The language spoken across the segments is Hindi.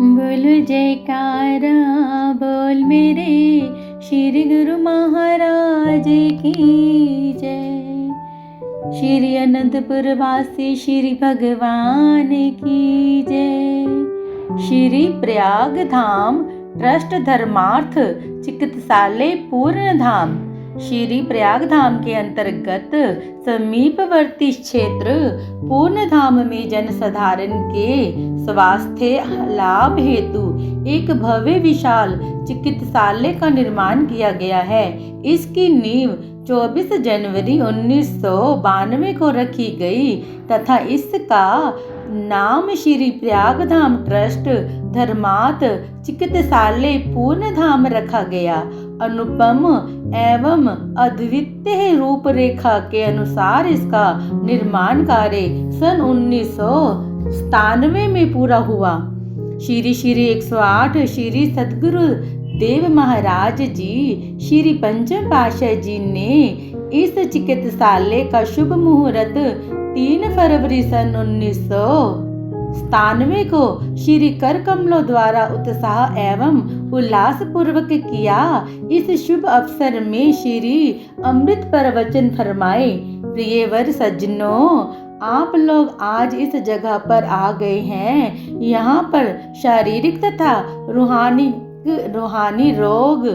बोल जयकारा बोल मेरे श्री गुरु महाराज की जय। श्री अनंतपुर वासी श्री भगवान की जय। श्री प्रयाग धाम ट्रस्ट धर्मार्थ चिकित्सालय पूर्ण धाम श्री प्रयाग धाम के अंतर्गत समीपवर्ती क्षेत्र पूर्ण धाम में जनसाधारण के स्वास्थ्य लाभ हेतु एक भव्य विशाल चिकित्सालय का निर्माण किया गया है। इसकी नींव 24 जनवरी 1992 को रखी गई तथा इसका नाम श्री प्रयाग धाम ट्रस्ट धर्मार्थ चिकित्सालय पूर्ण धाम रखा गया। अनुपम एवं अद्वितीय रूपरेखा के अनुसार इसका निर्माण कार्य सन 1997 में पूरा हुआ। श्री 108 श्री सद्गुरु देव महाराज जी श्री पंचम पातशाह जी ने इस चिकित्सालय का शुभ मुहूर्त 3 फरवरी सन 1997 को श्री कर कमलों द्वारा उत्साह एवं उल्लास पूर्वक किया। इस शुभ अवसर में श्री अमृत प्रवचन फरमाए। प्रियवर सज्जनों, आप लोग आज इस जगह पर आ गए हैं। यहाँ पर शारीरिक तथा रूहानी रोग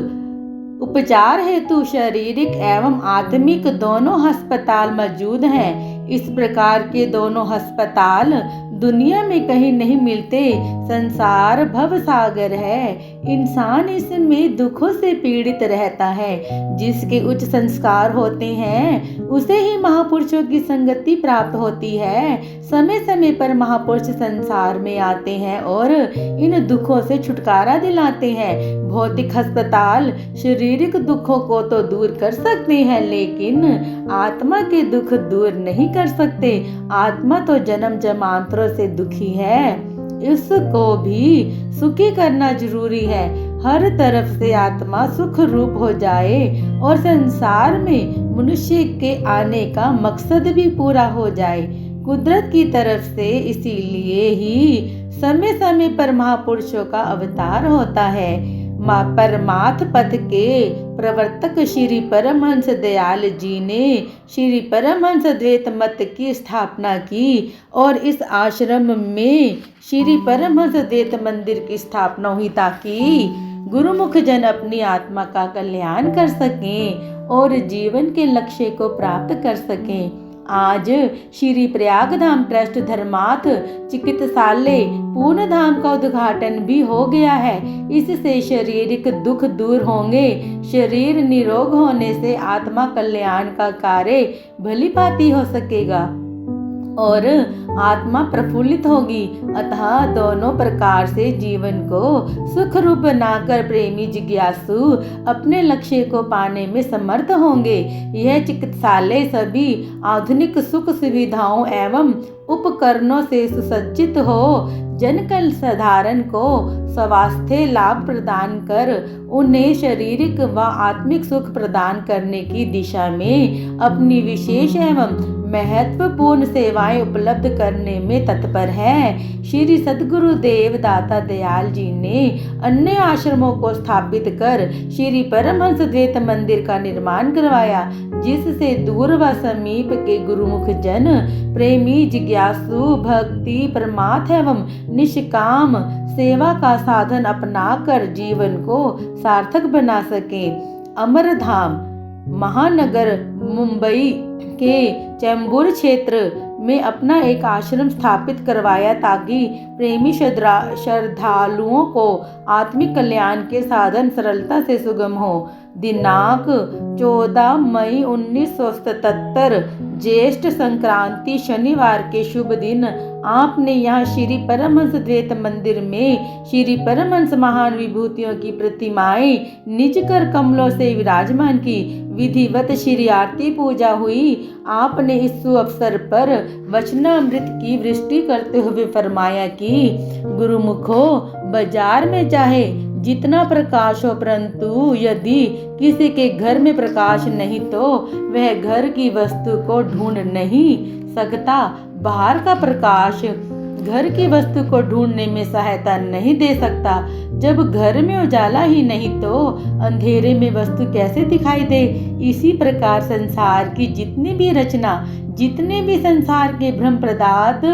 उपचार हेतु शारीरिक एवं आत्मिक दोनों अस्पताल मौजूद हैं। इस प्रकार के दोनों अस्पताल दुनिया में कहीं नहीं मिलते। संसार भव सागर है। इंसान इसमें दुखों से पीड़ित रहता है। जिसके उच्च संस्कार होते हैं उसे ही महापुरुषों की संगति प्राप्त होती है। समय समय पर महापुरुष संसार में आते हैं और इन दुखों से छुटकारा दिलाते हैं। भौतिक अस्पताल शारीरिक दुखों को तो दूर कर सकते हैं, लेकिन आत्मा के दुख दूर नहीं कर सकते। आत्मा तो जन्म जन्मांतरों से दुखी है, इसको भी सुखी करना जरूरी है। हर तरफ से आत्मा सुख रूप हो जाए और संसार में मनुष्य के आने का मकसद भी पूरा हो जाए कुदरत की तरफ से। इसीलिए ही समय समय पर महापुरुषों का अवतार होता है। परमार्थ पथ के प्रवर्तक श्री परमहंस दयाल जी ने श्री परमहंस द्वैत मत की स्थापना की और इस आश्रम में श्री परमहंस द्वैत मंदिर की स्थापना हुई ताकि गुरुमुख जन अपनी आत्मा का कल्याण कर सकें और जीवन के लक्ष्य को प्राप्त कर सकें। आज श्री प्रयाग धाम ट्रस्ट धर्मार्थ चिकित्सालय पूर्ण धाम का उद्घाटन भी हो गया है। इससे शारीरिक दुख दूर होंगे। शरीर निरोग होने से आत्मा कल्याण का कार्य भली भांति हो सकेगा और आत्मा प्रफुल्लित होगी। अतः दोनों प्रकार से जीवन को सुख रूप बनाकर प्रेमी जिज्ञासु अपने लक्ष्य को पाने में समर्थ होंगे। यह चिकित्सालय सभी आधुनिक सुख सुविधाओं एवं उपकरणों से सुसज्जित हो जन कल साधारण को स्वास्थ्य लाभ प्रदान कर उन्हें शारीरिक व आत्मिक सुख प्रदान करने की दिशा में अपनी विशेष एवं महत्वपूर्ण सेवाएं उपलब्ध करने में तत्पर है। श्री सद्गुरु देव दाता दयाल जी ने अन्य आश्रमों को स्थापित कर श्री परमहंस द्वैत मंदिर का निर्माण करवाया, जिससे दूर व समीप के गुरुमुख जन प्रेमी जिज्ञासु भक्ति परमार्थ एवं निष्काम सेवा का साधन अपनाकर जीवन को सार्थक बना सके। अमरधाम महानगर मुंबई के चैम्बूर क्षेत्र में अपना एक आश्रम स्थापित करवाया ताकि प्रेमी श्रद्धालुओं को आत्मिक कल्याण के साधन सरलता से सुगम हो। दिनांक 14 मई 1977 ज्येष्ठ संक्रांति शनिवार के शुभ दिन आपने यहाँ श्री परमहंस द्वैत मंदिर में श्री परमहंस महान विभूतियों की प्रतिमाएं निज कर कमलों से विराजमान की। विधिवत श्री आरती पूजा हुई। आपने इस सुअवसर पर वचनामृत की वृष्टि करते हुए फरमाया कि गुरुमुखो, बाजार में चाहे जितना प्रकाश हो, परंतु यदि किसी के घर में प्रकाश नहीं तो वह घर की वस्तु को ढूंढ नहीं सकता। बाहर का प्रकाश घर की वस्तु को ढूंढने में सहायता नहीं दे सकता। जब घर में उजाला ही नहीं तो अंधेरे में वस्तु कैसे दिखाई दे। इसी प्रकार संसार की जितनी भी रचना, जितने भी संसार के भ्रम पदार्थ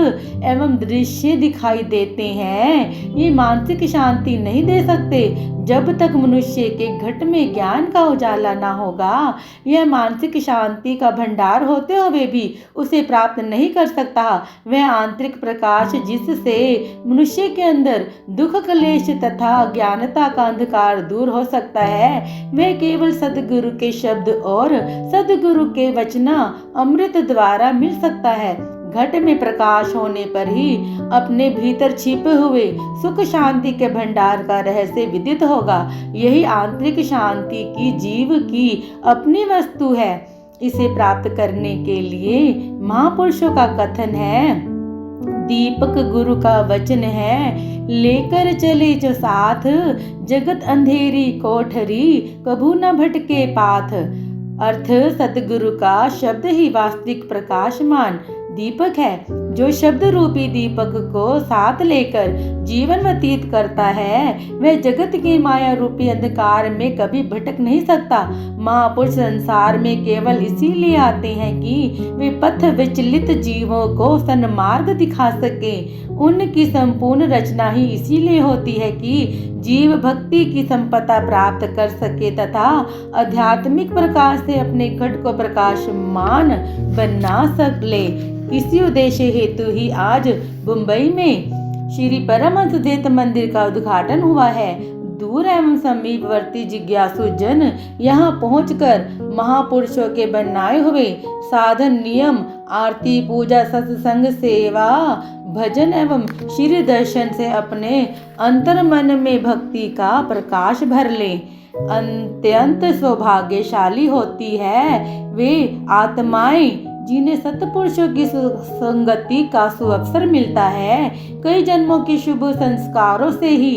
एवं दृश्य दिखाई देते हैं, ये मानसिक शांति नहीं दे सकते। जब तक मनुष्य के घट में ज्ञान का उजाला ना होगा, यह मानसिक शांति का भंडार होते हुए भी उसे प्राप्त नहीं कर सकता। वह आंतरिक प्रकाश जिससे मनुष्य के अंदर दुख, क्लेश तथा अज्ञानता का अंधकार दूर हो सकता है, वह केवल सद्गुरु के शब्द और सद्गुरु के वचना अमृत द्वारा मिल सकता है। घट में प्रकाश होने पर ही अपने भीतर छिपे हुए सुख शांति के भंडार का रहस्य विदित होगा। यही आंतरिक शांति की जीव की अपनी वस्तु है। इसे प्राप्त करने के लिए महापुरुषों का कथन है, दीपक गुरु का वचन है, लेकर चले जो साथ, जगत अंधेरी कोठरी, कभू न भटके पाथ। अर्थ, सतगुरु का शब्द ही वास्तविक प्रकाशमान दीपक है। जो शब्द रूपी दीपक को साथ लेकर जीवन व्यतीत करता है, वह जगत के माया रूपी अंधकार में कभी भटक नहीं सकता। महापुरुष संसार में केवल इसीलिए आते हैं कि वे पथ विचलित जीवों को सन्मार्ग दिखा सके। उनकी संपूर्ण रचना ही इसीलिए होती है कि जीव भक्ति की संपदा प्राप्त कर सके तथा आध्यात्मिक प्रकाश से अपने घट को प्रकाशमान बना सके। इसी उद्देश्य हेतु ही आज मुंबई में श्री परमहंस मंदिर का उद्घाटन हुआ है। दूर एवं समीपवर्ती जिज्ञासु जन यहाँ पहुंचकर महापुरुषों के बनाए हुए साधन, नियम, आरती, पूजा, सत्संग, सेवा, भजन एवं श्री दर्शन से अपने अंतर मन में भक्ति का प्रकाश भर ले। अत्यंत सौभाग्यशाली होती है वे आत्माएं जिन्हें सत्पुरुषों की संगति का सुअवसर मिलता है। कई जन्मों के शुभ संस्कारों से ही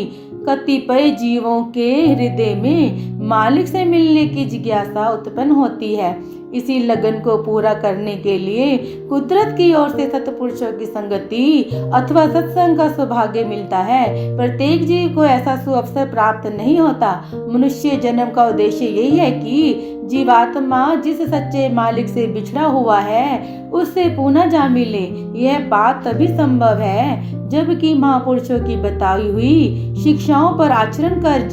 कतिपय जीवों के हृदय में मालिक से मिलने की जिज्ञासा उत्पन्न होती है। इसी लगन को पूरा करने के लिए कुदरत की ओर से सत्पुरुषों की संगति अथवा सत्संग का सौभाग्य मिलता है। प्रत्येक जीव को ऐसा सुअवसर प्राप्त नहीं होता। मनुष्य जन्म का उद्देश्य यही है कि जीवात्मा जिस सच्चे मालिक से बिछड़ा हुआ है उससे पुनः जा मिले। यह बात तभी संभव है जबकि महापुरुषों की बताई हुई शिक्षाओं पर आचरण कर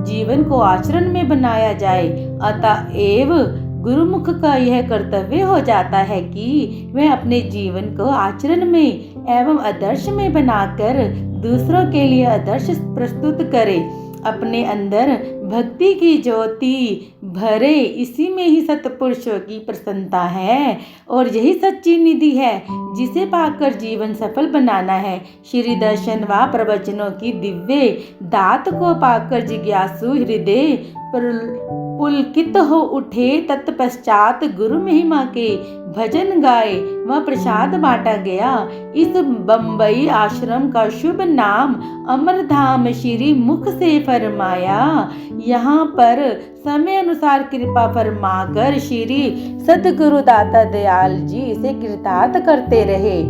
जीवन को आचरण में बनाया जाए। अतएव गुरुमुख का यह कर्तव्य हो जाता है कि वह अपने जीवन को आचरण में एवं आदर्श में बनाकर दूसरों के लिए आदर्श प्रस्तुत करे। अपने अंदर भक्ति की ज्योति भरे, इसी में ही सत्पुरुषों की प्रसन्नता है और यही सच्ची निधि है जिसे पाकर जीवन सफल बनाना है। श्री दर्शन व प्रवचनों की दिव्य दात को पाकर जिज्ञासु हृदय पुलकित हो उठे। तत्पश्चात गुरु महिमा के भजन गाए व प्रसाद बांटा गया। इस बम्बई आश्रम का शुभ नाम अमरधाम श्री मुख से फरमाया। यहाँ पर समय अनुसार कृपा फरमाकर श्री सतगुरु दाता दयाल जी इसे कृतार्थ करते रहे।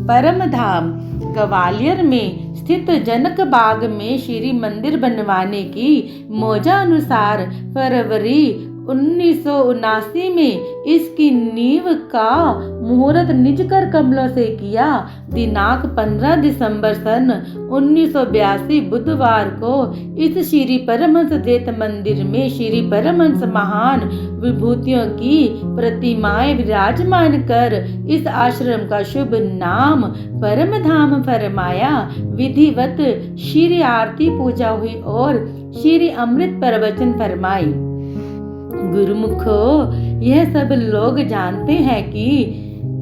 परम धाम ग्वालियर में स्थित जनक बाग में श्री मंदिर बनवाने की मौजा अनुसार फरवरी 1979 में इसकी नींव का मुहूर्त निज कर कमलों से किया। दिनांक 15 दिसंबर सन 1982 बुधवार को इस श्री परमहंस द्वैत मंदिर में श्री परमहंस महान विभूतियों की प्रतिमाएं विराजमान कर इस आश्रम का शुभ नाम परम धाम फरमाया। विधिवत श्री आरती पूजा हुई और श्री अमृत प्रवचन फरमाई। गुरुमुखो, यह सब लोग जानते हैं कि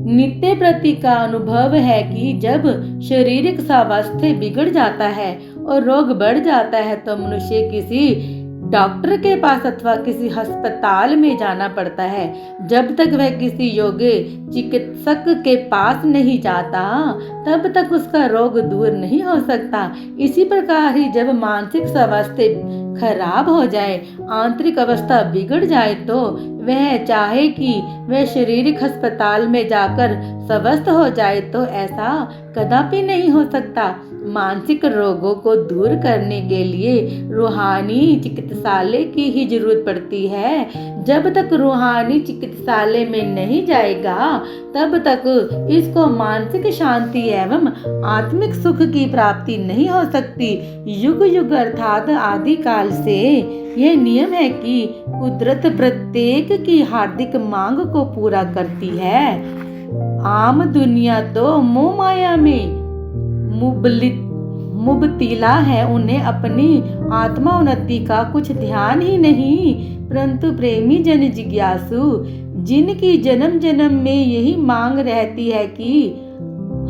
नित्य प्रति का अनुभव है कि जब शारीरिक स्वास्थ्य बिगड़ जाता है और रोग बढ़ जाता है तो मनुष्य किसी डॉक्टर के पास अथवा किसी अस्पताल में जाना पड़ता है। जब तक वह किसी योग्य चिकित्सक के पास नहीं जाता तब तक उसका रोग दूर नहीं हो सकता। इसी प्रकार ही जब मानसिक स्वास्थ्य खराब हो जाए, आंतरिक अवस्था बिगड़ जाए तो वह चाहे कि वह शारीरिक अस्पताल में जाकर स्वस्थ हो जाए तो ऐसा कदापि नहीं हो सकता। मानसिक रोगों को दूर करने के लिए रूहानी चिकित्सालय की ही जरूरत पड़ती है। जब तक रूहानी चिकित्सालय में नहीं जाएगा तब तक इसको मानसिक शांति एवं आत्मिक सुख की प्राप्ति नहीं हो सकती। युग युग अर्थात आदि काल से यह नियम है कि कुदरत प्रत्येक की हार्दिक मांग को पूरा करती है। आम दुनिया तो मोह माया में मुबतिला है, उन्हें अपनी आत्मा उन्नति का कुछ ध्यान ही नहीं। परंतु प्रेमी जन जिज्ञासु जिनकी जन्म जन्म में यही मांग रहती है कि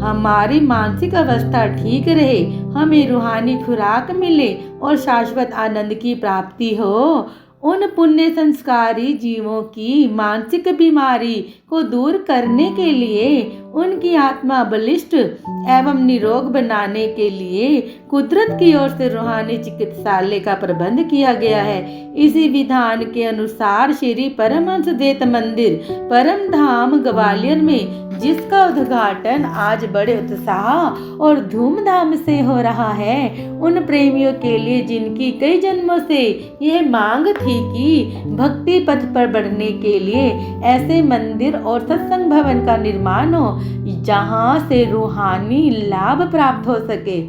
हमारी मानसिक अवस्था ठीक रहे, हमें रूहानी खुराक मिले और शाश्वत आनंद की प्राप्ति हो, उन पुण्य संस्कारी जीवों की मानसिक बीमारी को दूर करने के लिए, उनकी आत्मा बलिष्ठ एवं निरोग बनाने के लिए कुदरत की ओर से रूहानी चिकित्सालय का प्रबंध किया गया है। इसी विधान के अनुसार श्री परमहंस दत्त मंदिर परम धाम ग्वालियर में, जिसका उद्घाटन आज बड़े उत्साह और धूमधाम से हो रहा है, उन प्रेमियों के लिए जिनकी कई जन्मों से यह मांग थी कि भक्ति पथ पर बढ़ने के लिए ऐसे मंदिर और सत्संग भवन का निर्माण हो जहां से रूहानी लाभ प्राप्त हो सके।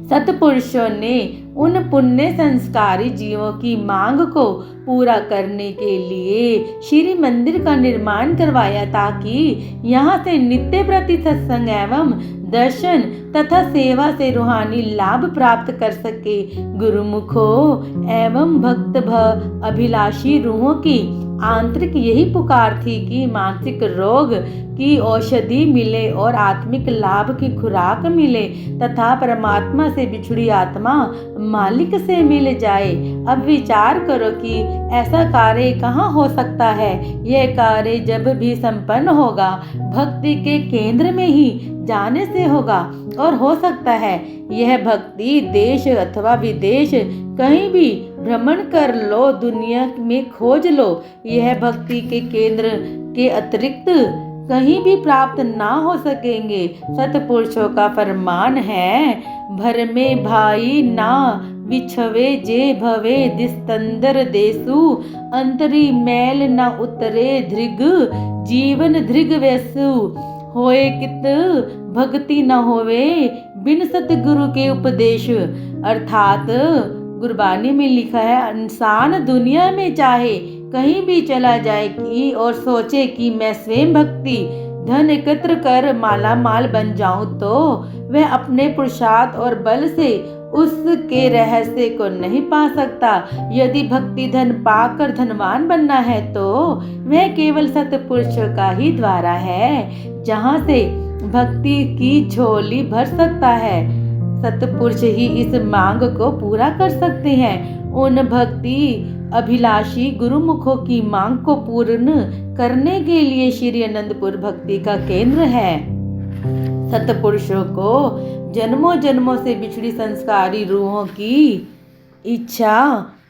सतपुरुषों ने उन पुण्य संस्कारी जीवों की मांग को पूरा करने के लिए श्री मंदिर का निर्माण करवाया ताकि यहाँ से नित्य प्रति सत्संग एवं दर्शन तथा सेवा से रूहानी लाभ प्राप्त कर सके। गुरुमुखों एवं भक्त अभिलाषी रूहों की आंतरिक यही पुकार थी कि मानसिक रोग की औषधि मिले और आत्मिक लाभ की खुराक मिले तथा परमात्मा से बिछुड़ी आत्मा मालिक से मिल जाए। अब विचार करो कि ऐसा कार्य कहाँ हो सकता है। यह कार्य जब भी संपन्न होगा भक्ति के केंद्र में ही जाने से होगा और हो सकता है यह भक्ति देश अथवा विदेश कहीं भी भ्रमण कर लो, दुनिया में खोज लो, यह भक्ति के केंद्र के अतिरिक्त कहीं भी प्राप्त ना हो सकेंगे। सतपुरुषों का फरमान है, भर में भाई ना बिछवे जे भवे दिस्तंदर देसु, अंतरी मैल न उतरे धृग जीवन धृग वैसु, होए कित भक्ति न होवे बिन सतगुरु के उपदेश। अर्थात गुरबानी में लिखा है, इंसान दुनिया में चाहे कहीं भी चला जाए कि और सोचे कि मैं स्वयं भक्ति धन एकत्र कर माला माल बन जाऊं तो वह अपने पुरुषार्थ और बल से उसके रहस्य को नहीं पा सकता। यदि भक्ति धन पाकर धनवान बनना है तो वह केवल सतपुरुषों का ही द्वारा है जहाँ से भक्ति की झोली भर सकता है। सतपुरुष ही इस मांग को पूरा कर सकते हैं। उन भक्ति अभिलाषी गुरुमुखों की मांग को पूर्ण करने के लिए श्री आनंदपुर भक्ति का केंद्र है। सतपुरुषों को जन्मों जन्मों से बिछड़ी संस्कारी रूहों की इच्छा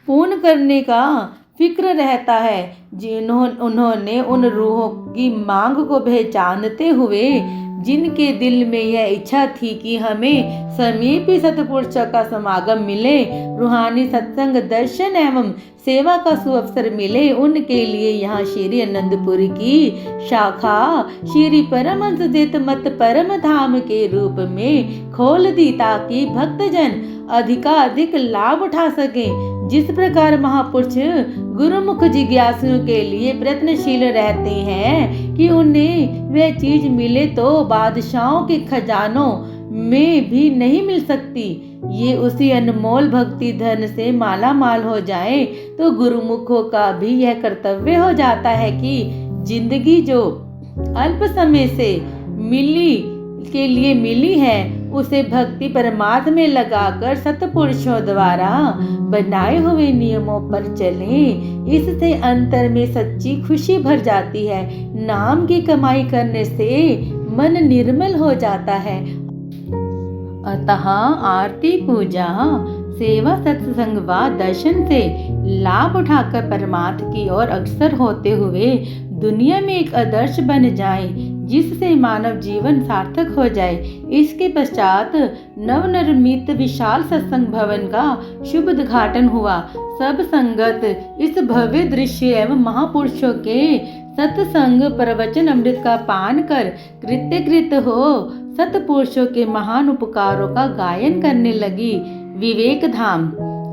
पूर्ण करने का फिक्र रहता है। उन्होंने उन रूहों की मांग को पहचानते हुए जिनके दिल में यह इच्छा थी कि हमें समीपी सतपुरुषों का समागम मिले, रूहानी सत्संग दर्शन एवं सेवा का सुअवसर मिले, उनके लिए यहाँ श्री आनंदपुर की शाखा श्री परमहंस दत्त मत परम धाम के रूप में खोल दी ताकि भक्तजन अधिकाधिक लाभ उठा सके। जिस प्रकार महापुरुष गुरुमुख जिज्ञासुओं के लिए प्रयत्नशील रहते हैं कि उन्हें वह चीज मिले तो बादशाहों के खजानों में भी नहीं मिल सकती, ये उसी अनमोल भक्ति धन से माला माल हो जाए तो गुरुमुखों का भी यह कर्तव्य हो जाता है कि जिंदगी जो अल्प समय से मिली के लिए मिली है उसे भक्ति परमार्थ में लगाकर सत्पुरुषों द्वारा बनाए हुए नियमों पर चले। इससे अंतर में सच्ची खुशी भर जाती है। नाम की कमाई करने से मन निर्मल हो जाता है। अतः आरती, पूजा, सेवा, सत्संग व दर्शन से लाभ उठाकर परमार्थ की ओर अग्रसर होते हुए दुनिया में एक आदर्श बन जाए, जिससे मानव जीवन सार्थक हो जाए। इसके पश्चात नवनिर्मित विशाल सत्संग भवन का शुभ उद्घाटन हुआ। सब संगत इस भव्य दृश्य एवं महापुरुषों के सत्संग प्रवचन अमृत का पान कर कृतकृत हो सत्पुरुषों के महान उपकारों का गायन करने लगी। विवेक धाम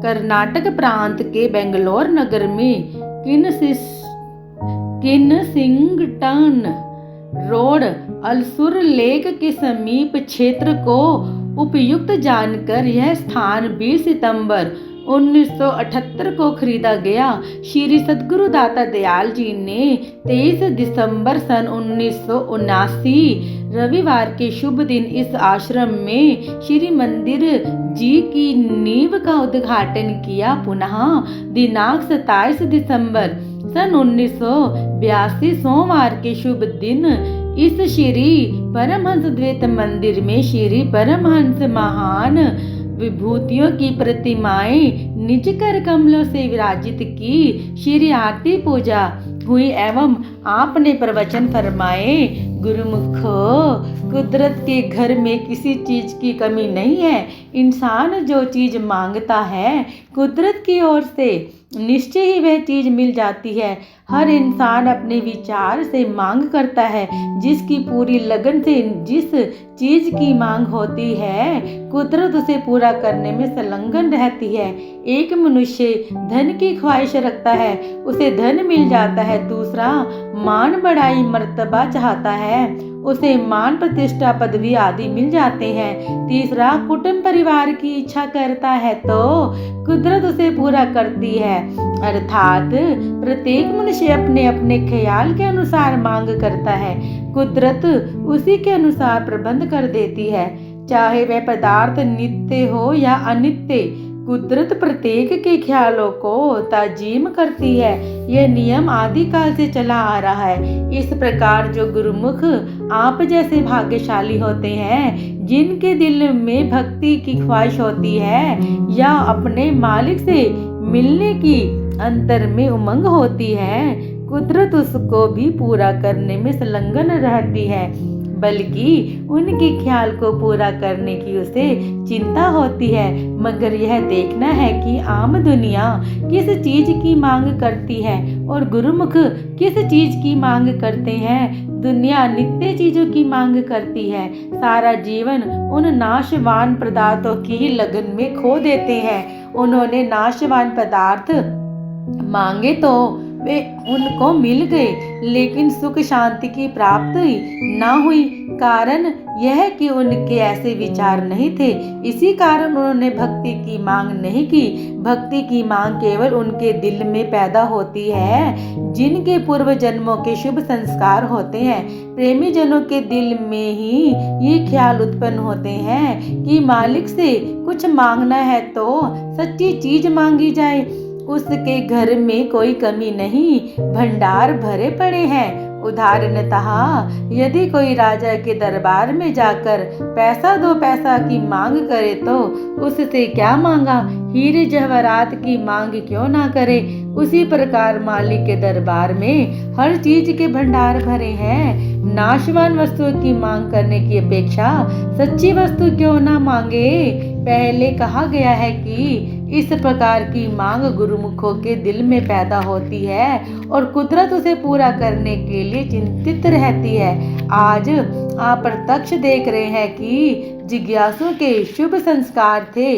कर्नाटक प्रांत के बेंगलोर नगर में किनसिंगटन रोड अलसुर लेक के समीप क्षेत्र को उपयुक्त जानकर यह स्थान 20 सितंबर 1978 को खरीदा गया। श्री सद्गुरु दाता दयाल जी ने 23 दिसंबर सन 1979 रविवार के शुभ दिन इस आश्रम में श्री मंदिर जी की नींव का उद्घाटन किया। पुनः दिनांक 27 दिसंबर सन 1982 सोमवार के शुभ दिन इस श्री परमहंस द्वैत मंदिर में श्री परमहंस महान विभूतियों की प्रतिमाएं निज कर कमलों से विराजित की। श्री आरती पूजा हुई एवं आपने प्रवचन फरमाए। गुरुमुखो, कुदरत के घर में किसी चीज की कमी नहीं है। इंसान जो चीज मांगता है कुदरत की ओर से निश्चय ही वह चीज मिल जाती है। हर इंसान अपने विचार से मांग करता है। जिसकी पूरी लगन से जिस चीज की मांग होती है कुदरत उसे पूरा करने में संलग्न रहती है। एक मनुष्य धन की ख्वाहिश रखता है, उसे धन मिल जाता है। दूसरा मान बढ़ाई मर्तबा चाहता है, उसे मान प्रतिष्ठा पदवी आदि मिल जाते हैं। तीसरा कुटुंब परिवार की इच्छा करता है तो कुदरत उसे पूरा करती है। अर्थात प्रत्येक मनुष्य अपने अपने ख्याल के अनुसार मांग करता है, कुदरत उसी के अनुसार प्रबंध कर देती है। चाहे वह पदार्थ नित्य हो या अनित्य, कुदरत प्रत्येक के ख्यालों को ताजीम करती है। यह नियम आदिकाल से चला आ रहा है। इस प्रकार जो गुरुमुख आप जैसे भाग्यशाली होते हैं, जिनके दिल में भक्ति की ख्वाहिश होती है या अपने मालिक से मिलने की अंतर में उमंग होती है, कुदरत उसको भी पूरा करने में संलग्न रहती है, बल्कि उनके ख्याल को पूरा करने की उसे चिंता होती है। मगर यह देखना है कि आम दुनिया किस चीज की मांग करती है और गुरुमुख किस चीज की मांग करते हैं। दुनिया नित्य चीजों की मांग करती है। सारा जीवन उन नाशवान पदार्थों की लगन में खो देते हैं। उन्होंने नाशवान पदार्थ मांगे तो वे उनको मिल गए, लेकिन सुख शांति की प्राप्ति न हुई। कारण यह कि उनके ऐसे विचार नहीं थे। इसी कारण उन्होंने भक्ति की मांग नहीं की। भक्ति की मांग केवल उनके दिल में पैदा होती है जिनके पूर्व जन्मों के शुभ संस्कार होते हैं। प्रेमी जनों के दिल में ही ये ख्याल उत्पन्न होते हैं कि मालिक से कुछ मांगना है तो सच्ची चीज मांगी जाए। उसके घर में कोई कमी नहीं, भंडार भरे पड़े हैं। उदाहरणतः यदि कोई राजा के दरबार में जाकर पैसा दो पैसा की मांग करे तो उससे क्या मांगा, हीरे जवाहरात की मांग क्यों ना करे। उसी प्रकार मालिक के दरबार में हर चीज के भंडार भरे हैं। नाशवान वस्तु की मांग करने की अपेक्षा सच्ची वस्तु क्यों ना मांगे। पहले कहा गया है कि इस प्रकार की मांग गुरुमुखों के दिल में पैदा होती है और कुदरत उसे पूरा करने के लिए चिंतित रहती है। आज आप प्रत्यक्ष देख रहे हैं कि जिज्ञासु के शुभ संस्कार थे,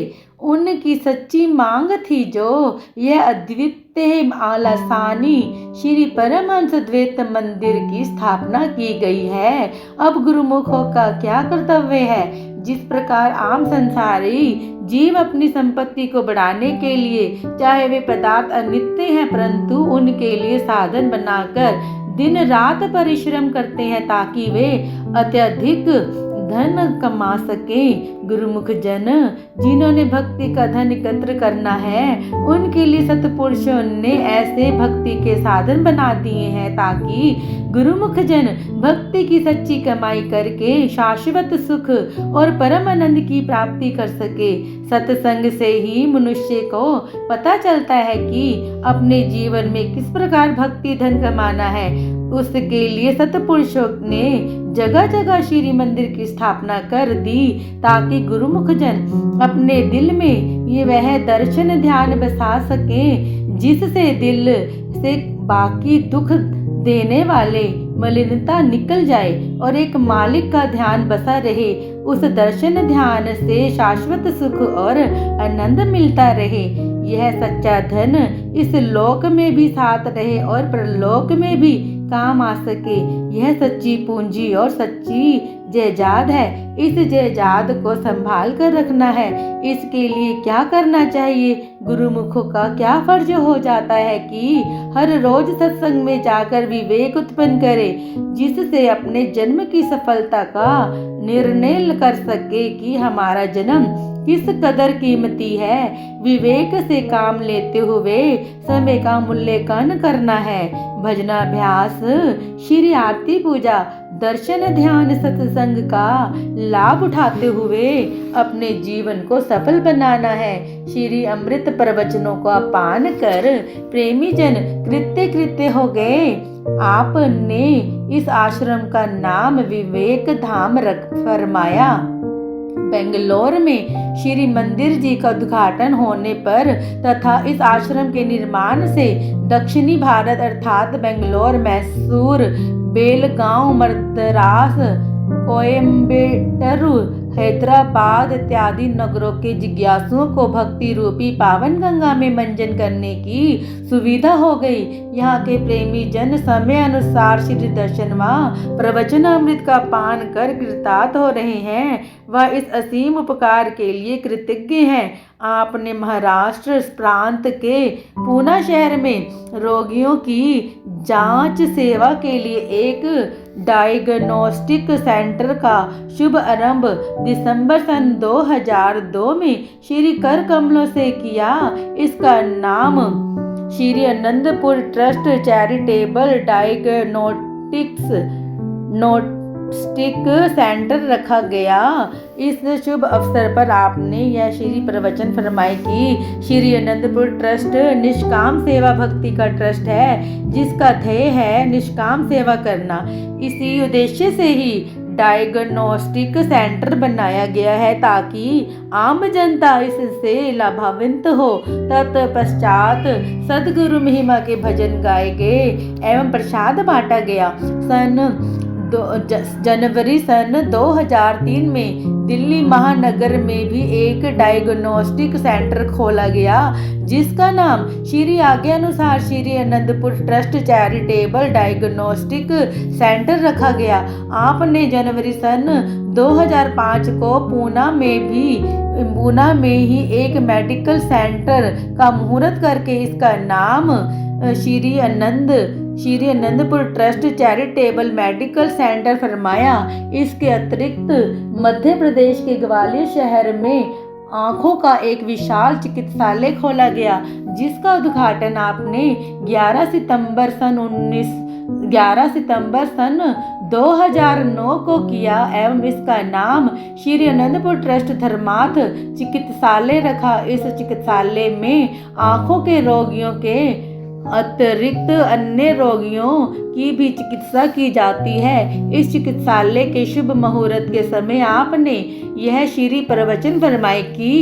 उनकी सच्ची मांग थी जो यह अद्वितीय आलसानी श्री परमहंस द्वैत मंदिर की स्थापना की गई है। अब गुरुमुखों का क्या कर्तव्य है। जिस प्रकार आम संसारी जीव अपनी संपत्ति को बढ़ाने के लिए चाहे वे पदार्थ अनित्य हैं परंतु उनके लिए साधन बनाकर दिन रात परिश्रम करते हैं ताकि वे अत्यधिक धन कमा सके। गुरुमुख जन जिन्होंने भक्ति का धन एकत्र करना है, उनके लिए सतपुरुषों ने ऐसे भक्ति के साधन बना दिए हैं ताकि गुरुमुख जन भक्ति की सच्ची कमाई करके शाश्वत सुख और परम आनंद की प्राप्ति कर सके। सत्संग से ही मनुष्य को पता चलता है कि अपने जीवन में किस प्रकार भक्ति धन कमाना है। उसके लिए सतपुरुषों ने जगह जगह श्री मंदिर की स्थापना कर दी ताकि गुरुमुख जन अपने दिल में ये वह दर्शन ध्यान बसा सके जिससे दिल से बाकी दुख देने वाले मलिनता निकल जाए और एक मालिक का ध्यान बसा रहे। उस दर्शन ध्यान से शाश्वत सुख और आनंद मिलता रहे। यह सच्चा धन इस लोक में भी साथ रहे और परलोक में भी काम आ सके। यह सच्ची पूंजी और सच्ची जायदाद है। इस जायदाद को संभाल कर रखना है। इसके लिए क्या करना चाहिए? गुरुमुखों का क्या फर्ज हो जाता है कि हर रोज सत्संग में जाकर विवेक उत्पन्न करे, जिससे अपने जन्म की सफलता का निर्णय कर सके कि हमारा जन्म किस कदर कीमती है। विवेक से काम लेते हुए समय का मूल्यांकन करना है। भजनाभ्यास, श्री आरती पूजा, दर्शन ध्यान सत्संग का लाभ उठाते हुए अपने जीवन को सफल बनाना है। श्री अमृत प्रवचनों का पान कर प्रेमी जन कृत्य कृत्य हो गए। आपने इस आश्रम का नाम विवेक धाम रख फरमाया। बेंगलोर में श्री मंदिर जी का उद्घाटन होने पर तथा इस आश्रम के निर्माण से दक्षिणी भारत अर्थात बेंगलोर, मैसूर, बेलगांव, मद्रास, कोयम्बटूर, हैदराबाद इत्यादि नगरों के जिज्ञासुओं को भक्ति रूपी पावन गंगा में मंजन करने की सुविधा हो गई। यहाँ के प्रेमी जन समय अनुसार श्री दर्शन व प्रवचन अमृत का पान कर कृतार्थ हो रहे हैं। वह इस असीम उपकार के लिए कृतज्ञ हैं। आपने महाराष्ट्र प्रांत के पूना शहर में रोगियों की जांच सेवा के लिए एक डायग्नोस्टिक सेंटर का शुभ आरंभ दिसंबर सन 2002 में श्री कर कमलों से किया। इसका नाम Shri Anandpur trust charitable diagnostic centre रखा गया। इस शुभ अवसर पर आपने यह श्री प्रवचन फरमाए कि श्री आनंदपुर ट्रस्ट निष्काम सेवा भक्ति का ट्रस्ट है, जिसका ध्येय है निष्काम सेवा करना। इसी उद्देश्य से ही डायग्नोस्टिक सेंटर बनाया गया है ताकि आम जनता इससे लाभान्वित हो। तत्पश्चात सदगुरु महिमा के भजन गाए गए एवं प्रसाद बांटा गया। जनवरी सन 2003 में दिल्ली महानगर में भी एक डायग्नोस्टिक सेंटर खोला गया, जिसका नाम श्री आज्ञानुसार Shri Anandpur trust charitable diagnostic centre रखा गया। आपने जनवरी सन 2005 को पूना में ही एक मेडिकल सेंटर का मुहूर्त करके इसका नाम Shri Anandpur trust charitable medical centre फरमाया। इसके अतिरिक्त मध्य प्रदेश के ग्वालियर शहर में आँखों का एक विशाल चिकित्सालय खोला गया, जिसका उद्घाटन आपने 11 सितंबर सन 2009 को किया एवं इसका नाम श्री आनंदपुर ट्रस्ट धर्मार्थ चिकित्सालय रखा। इस चिकित्सालय में आँखों के रोगियों के अतिरिक्त अन्य रोगियों की भी चिकित्सा की जाती है। इस चिकित्सालय के शुभ मुहूर्त के समय आपने यह श्री प्रवचन फरमाए कि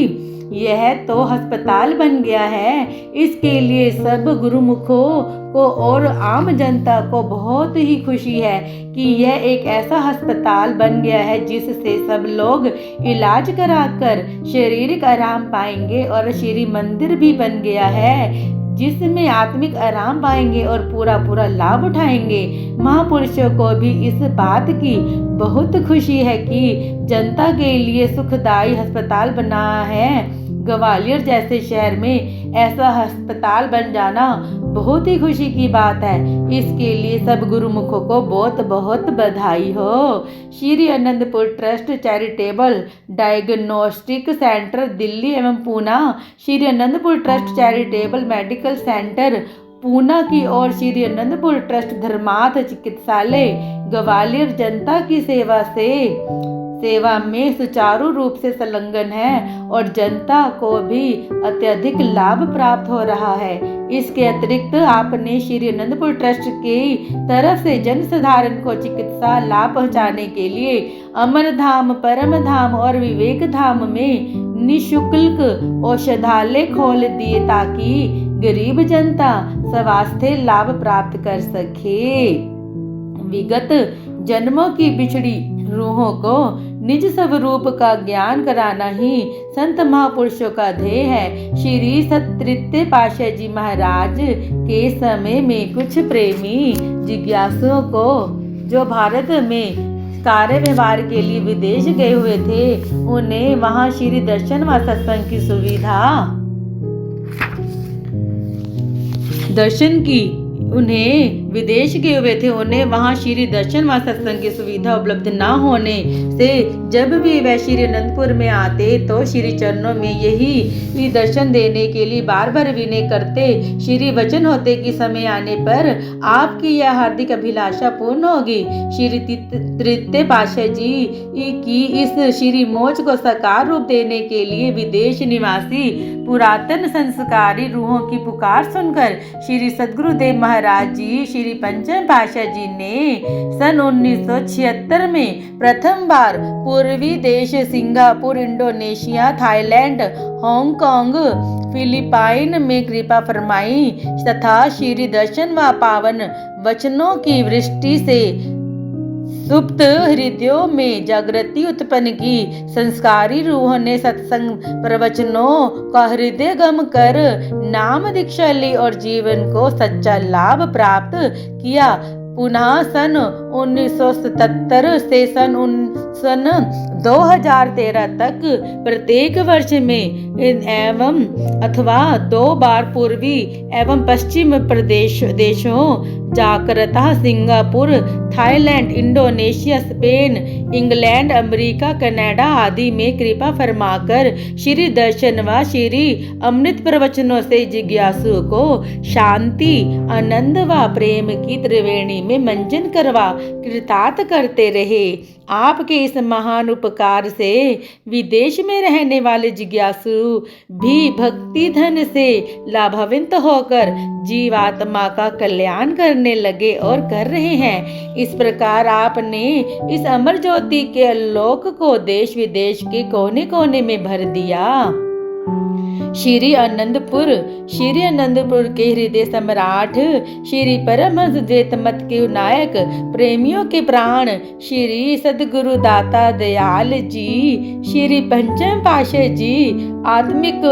यह तो अस्पताल बन गया है। इसके लिए सब गुरुमुखों को और आम जनता को बहुत ही खुशी है कि यह एक ऐसा अस्पताल बन गया है जिससे सब लोग इलाज कराकर शारीरिक आराम पाएंगे और श्री मंदिर भी बन गया है जिसमें आत्मिक आराम पाएंगे और पूरा लाभ उठाएंगे। महापुरुषों को भी इस बात की बहुत खुशी है कि जनता के लिए सुखदायी अस्पताल बना है। ग्वालियर जैसे शहर में ऐसा अस्पताल बन जाना बहुत ही खुशी की बात है। इसके लिए सब गुरुमुखों को बहुत बहुत बधाई हो। Shri Anantpur trust charitable diagnostic centre Delhi एवं Poona, Shri Anantpur trust charitable medical centre Poona की ओर श्री अनंतपुर ट्रस्ट धर्मार्थ चिकित्सालय ग्वालियर जनता की सेवा में सुचारू रूप से संलग्न है और जनता को भी अत्यधिक लाभ प्राप्त हो रहा है। इसके अतिरिक्त आपने श्री अनंतपुर ट्रस्ट की तरफ से जन साधारण को चिकित्सा लाभ पहुंचाने के लिए अमर धाम, परम धाम और विवेक धाम में निःशुल्क औषधालय खोल दिए ताकि गरीब जनता स्वास्थ्य लाभ प्राप्त कर सके। विगत जन्मों की बिछड़ी रूहों को निज स्वरूप का ज्ञान कराना ही संत महापुरुषों का ध्येय है। श्री सतृतीय पातशाह जी महाराज के समय में कुछ प्रेमी जिज्ञासुओं को जो भारत में कार्य व्यवहार के लिए विदेश गए हुए थे, उन्हें वहां श्री दर्शन व सत्संग की सुविधा उन्हें विदेश गए हुए थे, उन्हें वहां श्री दर्शन व सत्संग की सुविधा उपलब्ध न होने से जब भी वह श्री अनंतपुर में आते तो श्री चरणों में यही दर्शन देने के लिए बार बार विनय करते। श्री वचन होते कि समय आने पर आपकी यह हार्दिक अभिलाषा पूर्ण होगी। श्री तृतीय पातशाह जी की इस श्री मोच को साकार रूप देने के लिए विदेश निवासी पुरातन संस्कारी रूहों की पुकार सुनकर श्री सद्गुरुदेव महाराज जी श्री पंचम पातशाह जी ने सन 1976 में प्रथम बार पूर्वी देश Singapore, Indonesia, Thailand, Hong Kong, Philippine में कृपा फरमाई तथा श्री दर्शन व पावन वचनों की वृष्टि से सुप्त हृदयों में जागृति उत्पन्न की। संस्कारी रूह ने सत्संग प्रवचनों का हृदय गम कर नाम दीक्षा ली और जीवन को सच्चा लाभ प्राप्त किया। पुनः सन 1977 से सन 2013 तक प्रत्येक वर्ष में एवं अथवा 2 बार पूर्वी एवं पश्चिम देशों Jakarta, Singapore, Thailand, Indonesia, Spain, England, America, Canada आदि में कृपा फरमाकर श्री दर्शन व श्री अमृत प्रवचनों से जिज्ञासु को शांति, आनंद व प्रेम की त्रिवेणी में मंजन करवा कृतार्थ करते रहे। आपके इस महान उपकार से विदेश में रहने वाले जिज्ञासु भी भक्ति धन से लाभान्वित होकर जीवात्मा का कल्याण करने लगे और कर रहे हैं। इस प्रकार आपने इस अमर ज्योति के आलोक को देश विदेश के कोने कोने में भर दिया। श्री अनंतपुर के हृदय सम्राट, श्री परमहंस द्वैत मत के नायक, प्रेमियों के प्राण श्री सद्गुरु दाता दयाल जी, श्री पंचम पातशाह जी आत्मिक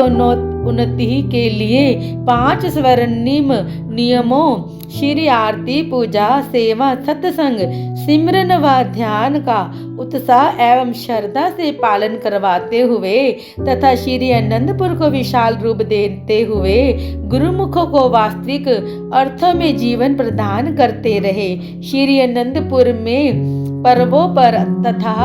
उन्नति के लिए 5 स्वर्णिम नियमों श्री आरती, पूजा, सेवा, सत्संग, सिमरन व ध्यान का उत्साह एवं श्रद्धा से पालन करवाते हुए तथा श्री अनंतपुर को विशाल रूप देते हुए गुरुमुखों को वास्तविक अर्थों में जीवन प्रदान करते रहे। श्री अनंतपुर में पर्वों पर तथा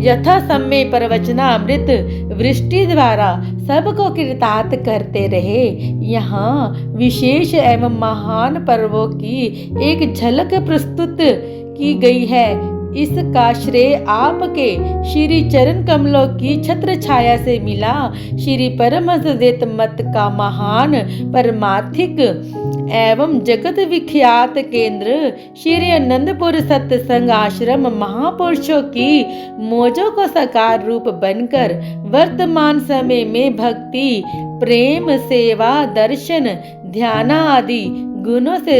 यथा समय प्रवचनामृत वृष्टि द्वारा सबको कृतार्थ करते रहे। यहाँ विशेष एवं महान पर्वों की एक झलक प्रस्तुत की गई है। इसका श्रेय आपके श्री चरण कमलों की छत्र छाया से मिला। श्री परमहंस द्वैत मत का महान परमार्थिक एवं जगत विख्यात केंद्र श्री अनंतपुर सत्संग आश्रम महापुरुषों की मौजों को साकार रूप बनकर वर्तमान समय में भक्ति, प्रेम, सेवा, दर्शन, ध्यान आदि गुणों से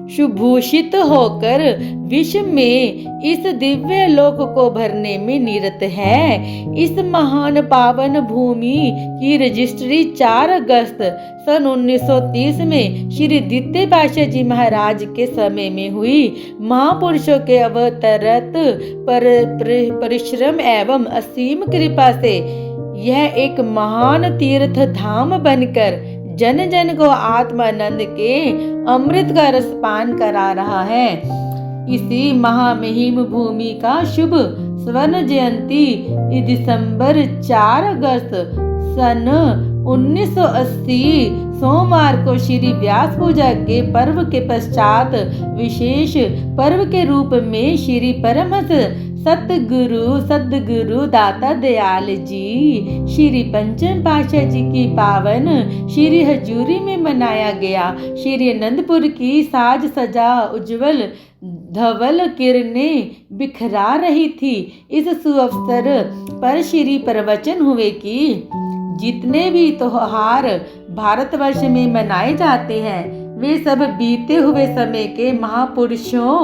सुभूषित होकर विश्व में इस दिव्य लोक को भरने में निरत है। इस महान पावन भूमि की रजिस्ट्री 4 अगस्त सन 1930 में श्री द्वितीय पातशाह जी महाराज के समय में हुई। महापुरुषों के अवतरत परिश्रम एवं असीम कृपा से यह एक महान तीर्थ धाम बनकर जन जन को आत्मानंद के अमृत का रसपान करा रहा है। इसी महामहिम भूमि का शुभ स्वर्ण जयंती दिसंबर 4 अगस्त सन 1980 सोमवार को श्री व्यास पूजा के पर्व के पश्चात विशेष पर्व के रूप में श्री परमहंस सतगुरु दाता दयाल जी श्री पंचम पातशाह जी की पावन श्री हजूरी में मनाया गया। श्री आनंदपुर की साज सजा उज्जवल धवल किरणें बिखरा रही थी। इस सुअवसर पर श्री प्रवचन हुए कि जितने भी त्योहार भारतवर्ष में मनाए जाते हैं वे सब बीते हुए समय के महापुरुषों,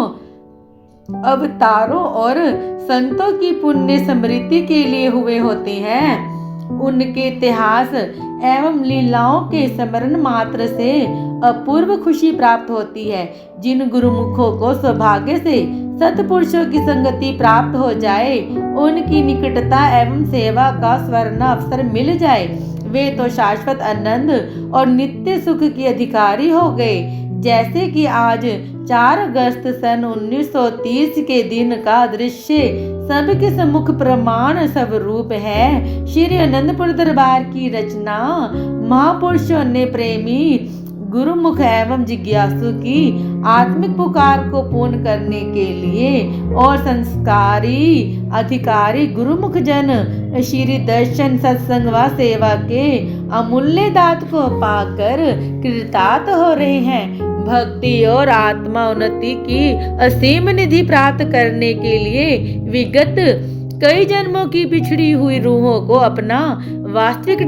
अवतारों और संतों की पुण्य स्मृति के लिए हुए होते हैं। उनके इतिहास एवं लीलाओं के स्मरण मात्र से अपूर्व खुशी प्राप्त होती है। जिन गुरुमुखों को सौभाग्य से सत्पुरुषों की संगति प्राप्त हो जाए, उनकी निकटता एवं सेवा का स्वर्ण अवसर मिल जाए, वे तो शाश्वत आनंद और नित्य सुख के अधिकारी हो गए। जैसे कि आज 4 अगस्त सन 1930 के दिन का दृश्य सबके सम्मुख प्रमाण स्वरूप है। श्री आनंदपुर दरबार की रचना महापुरुषों ने प्रेमी गुरुमुख एवं जिज्ञासु की आत्मिक पुकार को पूर्ण करने के लिए और संस्कारी अधिकारी गुरुमुख जन श्री दर्शन सत्संग व सेवा के अमूल्य दात को पाकर कृतार्थ हो रहे हैं। भक्ति और आत्मा उन्नति की असीम निधि प्राप्त करने के लिए विगत कई जन्मों की पिछड़ी हुई रूहों को अपना वास्तविक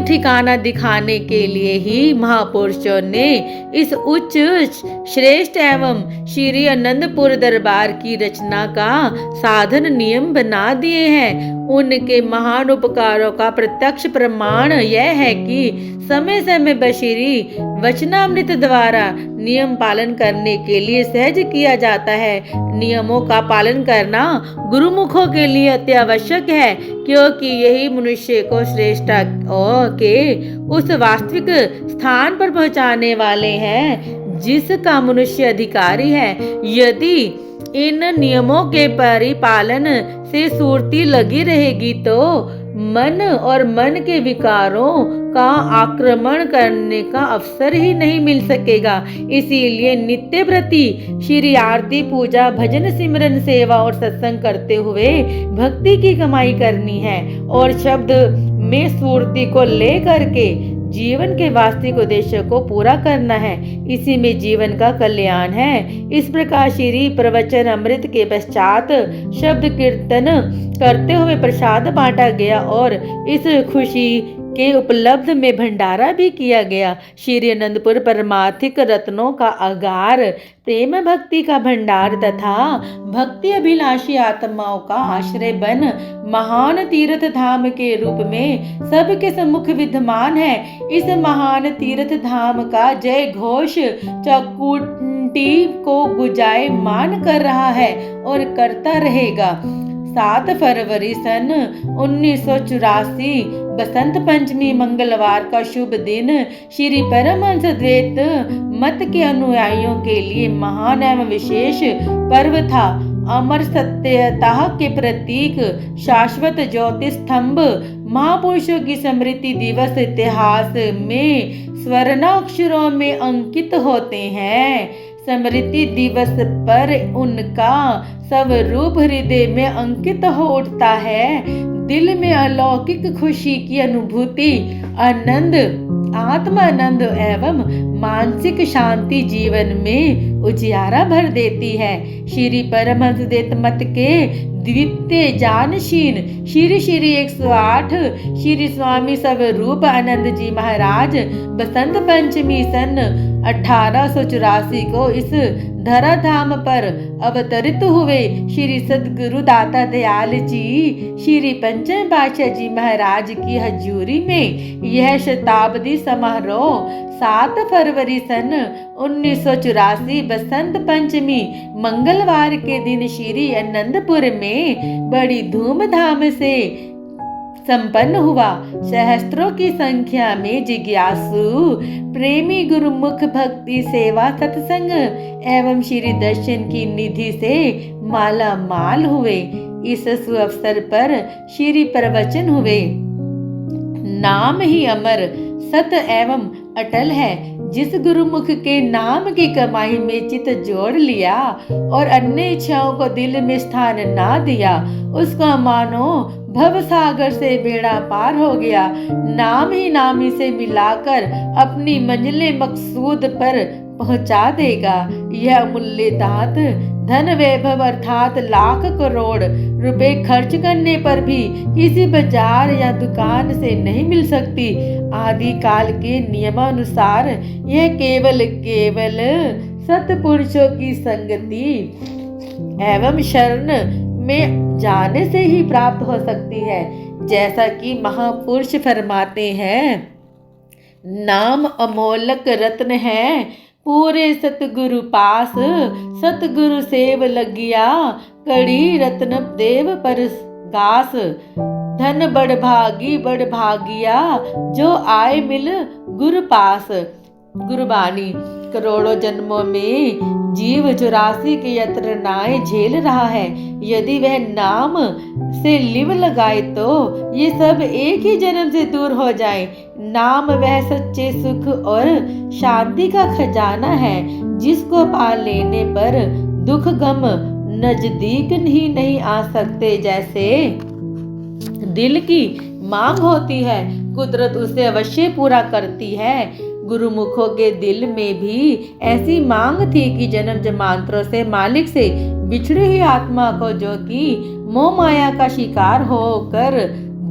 ठिकाना दिखाने के लिए ही महापुरुषों ने इस उच्च श्रेष्ठ एवं श्री आनंदपुर दरबार की रचना का साधन नियम बना दिए हैं। उनके महान उपकारों का प्रत्यक्ष प्रमाण यह है कि समय समय पर श्री वचनामृत द्वारा नियम पालन करने के लिए सहज किया जाता है। नियमों का पालन करना गुरुमुखों के लिए अत्यावश्यक है, क्योंकि यही मनुष्य को श्रेष्ठता के उस वास्तविक स्थान पर पहुंचाने वाले हैं जिसका मनुष्य अधिकारी है। यदि इन नियमों के परिपालन से सुरती लगी रहेगी तो मन और मन के विकारों का आक्रमण करने का अवसर ही नहीं मिल सकेगा। इसीलिए नित्य प्रति श्री आरती पूजा भजन सिमरन सेवा और सत्संग करते हुए भक्ति की कमाई करनी है और शब्द में स्फूर्ति को ले करके जीवन के वास्तविक उद्देश्य को पूरा करना है। इसी में जीवन का कल्याण है। इस प्रकार श्री प्रवचन अमृत के पश्चात शब्द कीर्तन करते हुए प्रसाद बांटा गया और इस खुशी के उपलब्ध में भंडारा भी किया गया। श्री आनंदपुर परमार्थिक रत्नों का अगार, प्रेम भक्ति का भंडार तथा भक्ति अभिलाषी आत्माओं का आश्रय बन महान तीर्थ धाम के रूप में सबके सम्मुख विद्यमान है। इस महान तीर्थ धाम का जय घोष चकुटी को गुंजायमान कर रहा है और करता रहेगा। 7 फरवरी सन 1984 बसंत पंचमी मंगलवार का शुभ दिन श्री परमहंस द्वैत मत के अनुयायियों के लिए महान एवं विशेष पर्व था। अमर सत्यता के प्रतीक शाश्वत ज्योति स्तंभ महापुरुषों की स्मृति दिवस इतिहास में स्वर्णाक्षरों में अंकित होते हैं। स्मृति दिवस पर उनका स्वरूप हृदय में अंकित हो उठता है। दिल में अलौकिक खुशी की अनुभूति, आनंद, आत्मानंद एवं मानसिक शांति जीवन में उजियारा भर देती है। श्री परमहंस द्वैत मत के द्वितीय जानशीन श्री 108 श्री स्वामी स्वरूप आनंद जी महाराज बसंत पंचमी सन 1884 को इस धराधाम पर अवतरित हुए श्री सद्गुरु दाता दयाल जी श्री पंचम पातशाह जी महाराज की हजूरी में यह शताब्दी समारोह 7 फरवरी सन 1984 बसंत पंचमी मंगलवार के दिन श्री आनंदपुर में बड़ी धूमधाम से संपन्न हुआ। सहस्त्रों की संख्या में जिज्ञासु प्रेमी गुरुमुख भक्ति सेवा सत्संग एवं श्री दर्शन की निधि से माला माल हुए। इस सुअवसर पर श्री प्रवचन हुए। नाम ही अमर सत एवं अटल है। जिस गुरुमुख के नाम की कमाई में चित जोड़ लिया और अन्य इच्छाओं को दिल में स्थान ना दिया, उसका मानो भव सागर से बेड़ा पार हो गया। नाम ही नामी से मिलाकर अपनी मंजिले मकसूद पर पहुंचा देगा। यह अमूल्य दात धन वैभव अर्थात लाख करोड़ रुपए खर्च करने पर भी किसी बाजार या दुकान से नहीं मिल सकती। आदि काल के नियमानुसार यह केवल सत्पुरुषों की संगति एवं शरण में जाने से ही प्राप्त हो सकती है। जैसा कि महापुरुष फरमाते हैं, नाम अमोलक रत्न है, पूरे सतगुरु पास, सतगुरु सेव लगिया, कड़ी रत्न देव पर गास। धन बड़ भागिया, जो आए मिल गुरु पास। गुरबानी। करोड़ों जन्मों में जीव 84 के यंत्रणाएं झेल रहा है। यदि वह नाम से लिव लगाए तो ये सब एक ही जन्म से दूर हो जाए। नाम वह सच्चे सुख और शांति का खजाना है, जिसको पा लेने पर दुख गम नजदीक ही नहीं आ सकते। जैसे दिल की मांग होती है, कुदरत उसे अवश्य पूरा करती है। गुरुमुखों के दिल में भी ऐसी मांग थी कि जन्म जन्मांतरों से मालिक से बिछड़ी हुई आत्मा को, जो कि मोह माया का शिकार होकर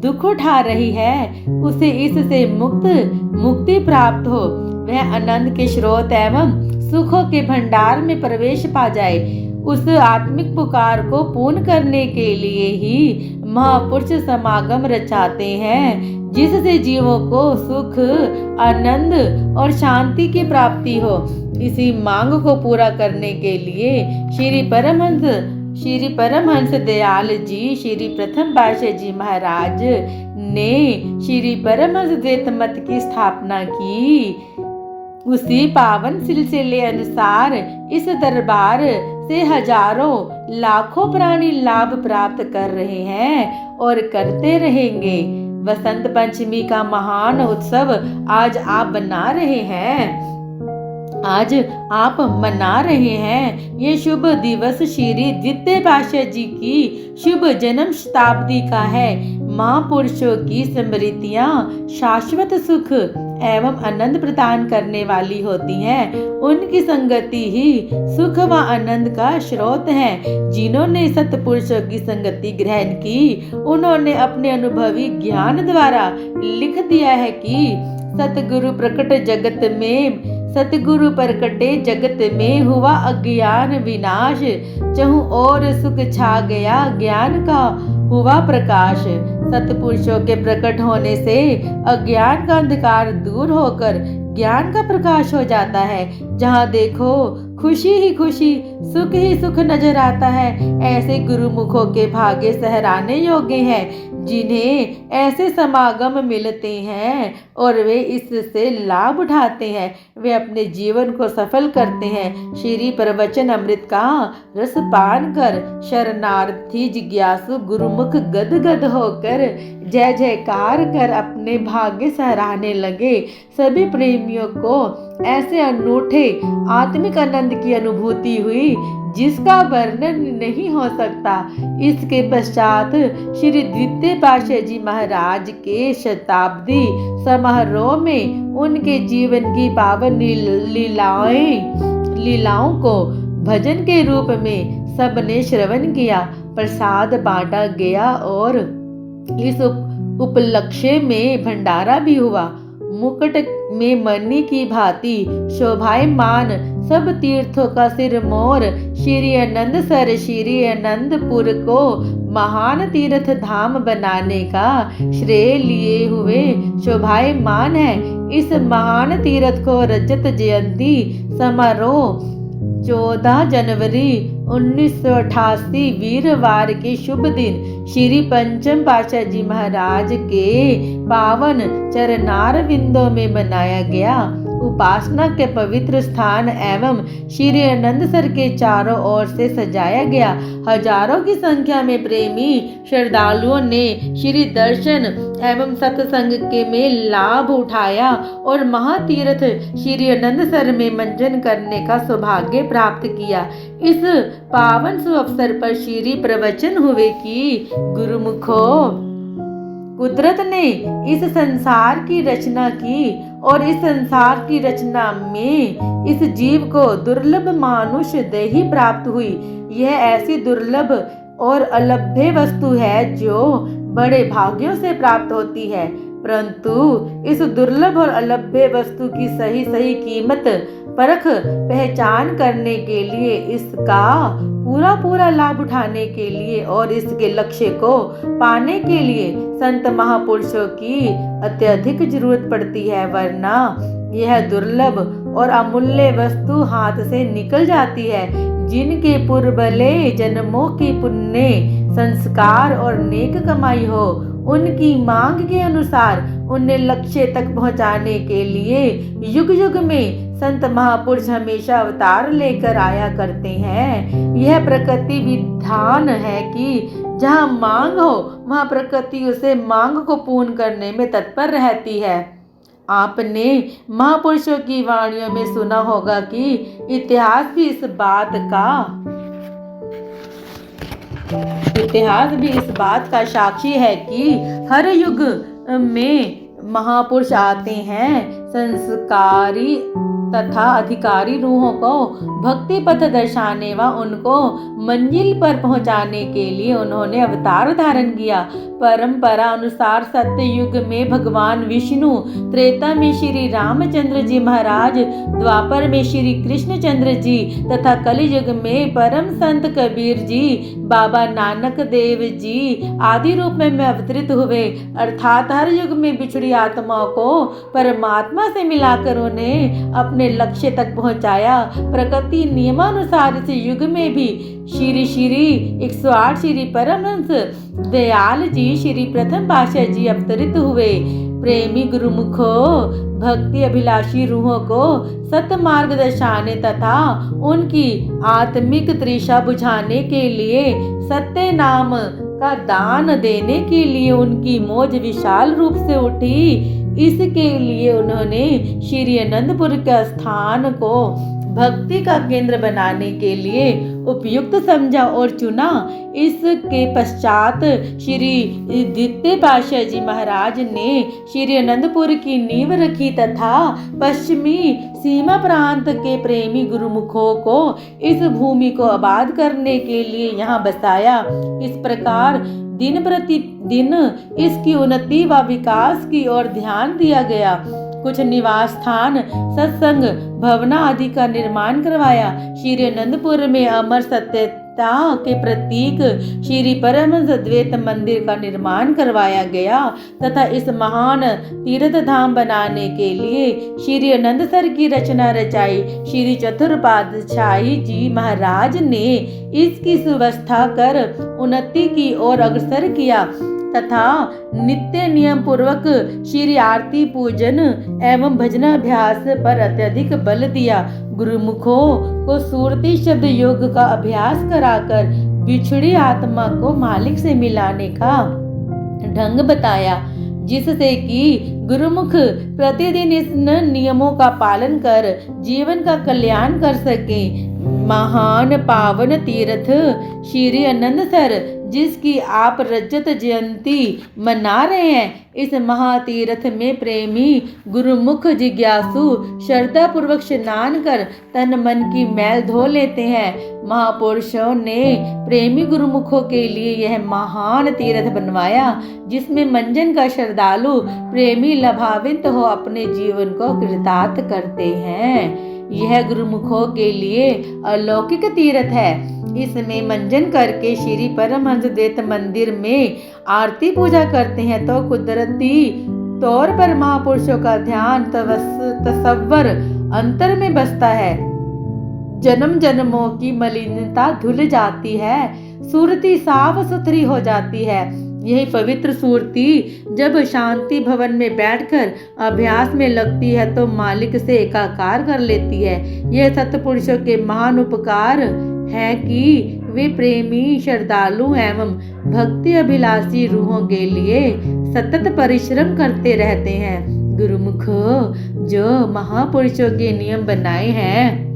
दुख उठा रही है, उसे इससे मुक्ति प्राप्त हो, वह आनंद के स्रोत एवं सुखों के भंडार में प्रवेश पा जाए। उस आत्मिक पुकार को पूर्ण करने के लिए ही महापुरुष समागम रचाते हैं, जिससे जीवों को सुख आनंद और शांति की प्राप्ति हो। इसी मांग को पूरा करने के लिए श्री परमहंस दयाल जी श्री प्रथम पातशाह जी महाराज ने श्री परमहंस द्वैत मत की स्थापना की। उसी पावन सिलसिले अनुसार इस दरबार से हजारों लाखों प्राणी लाभ प्राप्त कर रहे हैं और करते रहेंगे। वसंत पंचमी का महान उत्सव आज आप मना रहे हैं। ये शुभ दिवस श्री द्वितीय पातशाह जी की शुभ जन्म शताब्दी का है। महापुरुषों की स्मृतियां शाश्वत सुख एवं आनंद प्रदान करने वाली होती हैं। उनकी संगति ही सुख व आनंद का स्रोत है। जिन्होंने सत्पुरुषों की संगति ग्रहण की, उन्होंने अपने अनुभवी ज्ञान द्वारा लिख दिया है कि सतगुरु प्रकटे जगत में हुआ अज्ञान विनाश, चहुं ओर सुख छा गया ज्ञान का हुआ प्रकाश। सत्पुरुषों के प्रकट होने से अज्ञान का अंधकार दूर होकर ज्ञान का प्रकाश हो जाता है। जहाँ देखो खुशी ही खुशी, सुख ही सुख नजर आता है। ऐसे गुरुमुखों के भाग्य सहराने योग्य हैं, जिन्हें ऐसे समागम मिलते हैं और वे इससे लाभ उठाते हैं। वे अपने जीवन को सफल करते हैं। श्री प्रवचन अमृत का रस पान कर शरणार्थी जिज्ञासु गुरुमुख गदगद होकर जय जयकार कर अपने भाग्य सहराने लगे। सभी प्रेमियों को ऐसे अनूठे आत्मिक आनंद की अनुभूति हुई, जिसका वर्णन नहीं हो सकता। इसके पश्चात श्री द्वितीय पातशाह जी महाराज के शताब्दी समारोह में उनके जीवन की पावन लीलाओं को भजन के रूप में सबने श्रवण किया, प्रसाद बांटा गया और इस उपलक्ष्य में भंडारा भी हुआ। मुकुट में मणि की भांति शोभायमान सब तीर्थों का सिर मोर श्री आनंदसर श्री आनंदपुर को महान तीर्थ धाम बनाने का श्रेय लिए हुए शोभायमान है। इस महान तीर्थ को रजत जयंती समारोह 14 जनवरी 1988 वीरवार के शुभ दिन श्री पंचम पातशाह जी महाराज के पावन चरणार विंदों में मनाया गया। उपासना के पवित्र स्थान एवं श्री आनंदसर के चारों ओर से सजाया गया। हजारों की संख्या में प्रेमी श्रद्धालुओं ने श्री दर्शन एवं सत्संग के में लाभ उठाया और महातीर्थ श्री आनंदसर में मंजन करने का सौभाग्य प्राप्त किया। इस पावन सुअवसर पर श्री प्रवचन हुए कि गुरुमुखों, कुदरत ने इस संसार की रचना की और इस संसार की रचना में इस जीव को दुर्लभ मानुष देही प्राप्त हुई। यह ऐसी दुर्लभ और अलभ्य वस्तु है जो बड़े भाग्यों से प्राप्त होती है, परंतु इस दुर्लभ और अलभ्य वस्तु की सही कीमत परख पहचान करने के लिए, इसका पूरा लाभ उठाने के लिए और इसके लक्ष्य को पाने के लिए संत महापुरुषों की अत्यधिक जरूरत पड़ती है, वरना यह दुर्लभ और अमूल्य वस्तु हाथ से निकल जाती है। जिनके पूर्वले जन्मों की पुण्य संस्कार और नेक कमाई हो, उनकी मांग के अनुसार उन्हें लक्ष्य तक पहुंचाने के लिए युग युग में संत महापुरुष हमेशा अवतार लेकर आया करते हैं। यह प्रकृति विधान है कि जहाँ मांग हो वहाँ प्रकृति उसे मांग को पूर्ण करने में तत्पर रहती है। आपने महापुरुषों की वाणियों में सुना होगा कि इतिहास भी इस बात का साक्षी है कि हर युग में महापुरुष आते हैं। संस्कारी तथा अधिकारी रूहों को भक्ति पथ दर्शाने व उनको मंजिल पर पहुंचाने के लिए उन्होंने अवतार धारण किया। परंपरा अनुसार सत्य युग में भगवान विष्णु, त्रेता में श्री रामचंद्र जी महाराज, द्वापर में श्री कृष्णचंद्र जी तथा कलि युग में परम संत कबीर जी, बाबा नानक देव जी आदि रूप में अवतरित हुए। अर्थात हर युग में बिछड़ी आत्माओं को परमात्मा से मिलाकर उन्हें अपने लक्ष्य तक पहुंचाया। प्रकृति नियमानुसार इस युग में भी श्री 108 श्री परमहंस दयाल जी श्री प्रथम पातशाह जी अवतरित हुए। प्रेमी गुरुमुखों, भक्ति अभिलाषी रूहों को सत्य मार्ग दर्शाने तथा उनकी आत्मिक तृषा बुझाने के लिए सत्य नाम का दान देने के लिए उनकी मौज विशाल रूप से उठी। इसके लिए उन्होंने श्री आनंदपुर के स्थान को भक्ति का केंद्र बनाने के लिए उपयुक्त समझा और चुना। इसके पश्चात श्री द्वितीय पातशाह जी महाराज ने श्री आनंदपुर की नींव रखी तथा पश्चिमी सीमा प्रांत के प्रेमी गुरुमुखों को इस भूमि को आबाद करने के लिए यहाँ बसाया। इस प्रकार दिन प्रतिदिन इसकी उन्नति व विकास की ओर ध्यान दिया गया। कुछ निवास स्थान, सत्संग भवना आदि का निर्माण करवाया। श्री आनंदपुर में अमर सत्यता के प्रतीक श्री परमहंस द्वैत मंदिर का निर्माण करवाया गया तथा इस महान तीर्थ धाम बनाने के लिए श्री आनंदसर की रचना रचाई। श्री चतुर पातशाही जी महाराज ने इसकी सुव्यवस्था कर उन्नति की ओर अग्रसर किया तथा नित्य नियम पूर्वक श्री आरती पूजन एवं भजनाभ्यास पर अत्यधिक बल दिया। गुरुमुखों को सुरती शब्द योग का अभ्यास कराकर बिछड़ी आत्मा को मालिक से मिलाने का ढंग बताया, जिससे कि गुरुमुख प्रतिदिन इन नियमों का पालन कर जीवन का कल्याण कर सके। महान पावन तीर्थ श्री आनंदसर, जिसकी आप रजत जयंती मना रहे हैं, इस महातीर्थ में प्रेमी गुरुमुख जिज्ञासु श्रद्धा पूर्वक स्नान कर तन मन की मैल धो लेते हैं। महापुरुषों ने प्रेमी गुरुमुखों के लिए यह महान तीर्थ बनवाया, जिसमें मंजन का श्रद्धालु प्रेमी लाभान्वित हो अपने जीवन को कृतार्थ करते हैं। यह गुरुमुखों के लिए अलौकिक तीर्थ है। इसमें मंजन करके श्री परमहंस द्वैत मंदिर में आरती पूजा करते हैं तो कुदरती तौर पर महापुरुषों का ध्यान तसव्वुर अंतर में बसता है। जन्म जन्मों की मलिनता धुल जाती है, सूरती साफ सुथरी हो जाती है। यही पवित्र सूरती जब शांति भवन में बैठकर अभ्यास में लगती है तो मालिक से एकाकार कर लेती है। यह सत्पुरुषों के महान उपकार है कि वे प्रेमी श्रद्धालु एवं भक्ति अभिलाषी रूहों के लिए सतत परिश्रम करते रहते हैं। गुरुमुख जो महापुरुषों के नियम बनाए हैं,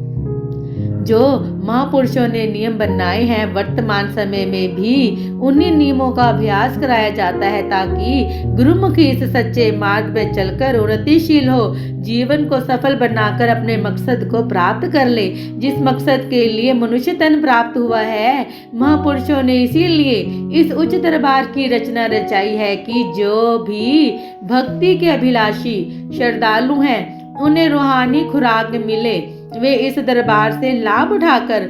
जो महापुरुषों ने नियम बनाए हैं, वर्तमान समय में भी उन्हीं नियमों का अभ्यास कराया जाता है ताकि गुरुमुखी इस सच्चे मार्ग पर चलकर उन्नतिशील हो, जीवन को सफल बनाकर अपने मकसद को प्राप्त कर ले, जिस मकसद के लिए मनुष्य तन प्राप्त हुआ है। महापुरुषों ने इसीलिए इस उच्च दरबार की रचना रचाई है कि जो भी भक्ति के अभिलाषी श्रद्धालु हैं उन्हें रूहानी खुराक मिले, वे इस दरबार से लाभ उठाकर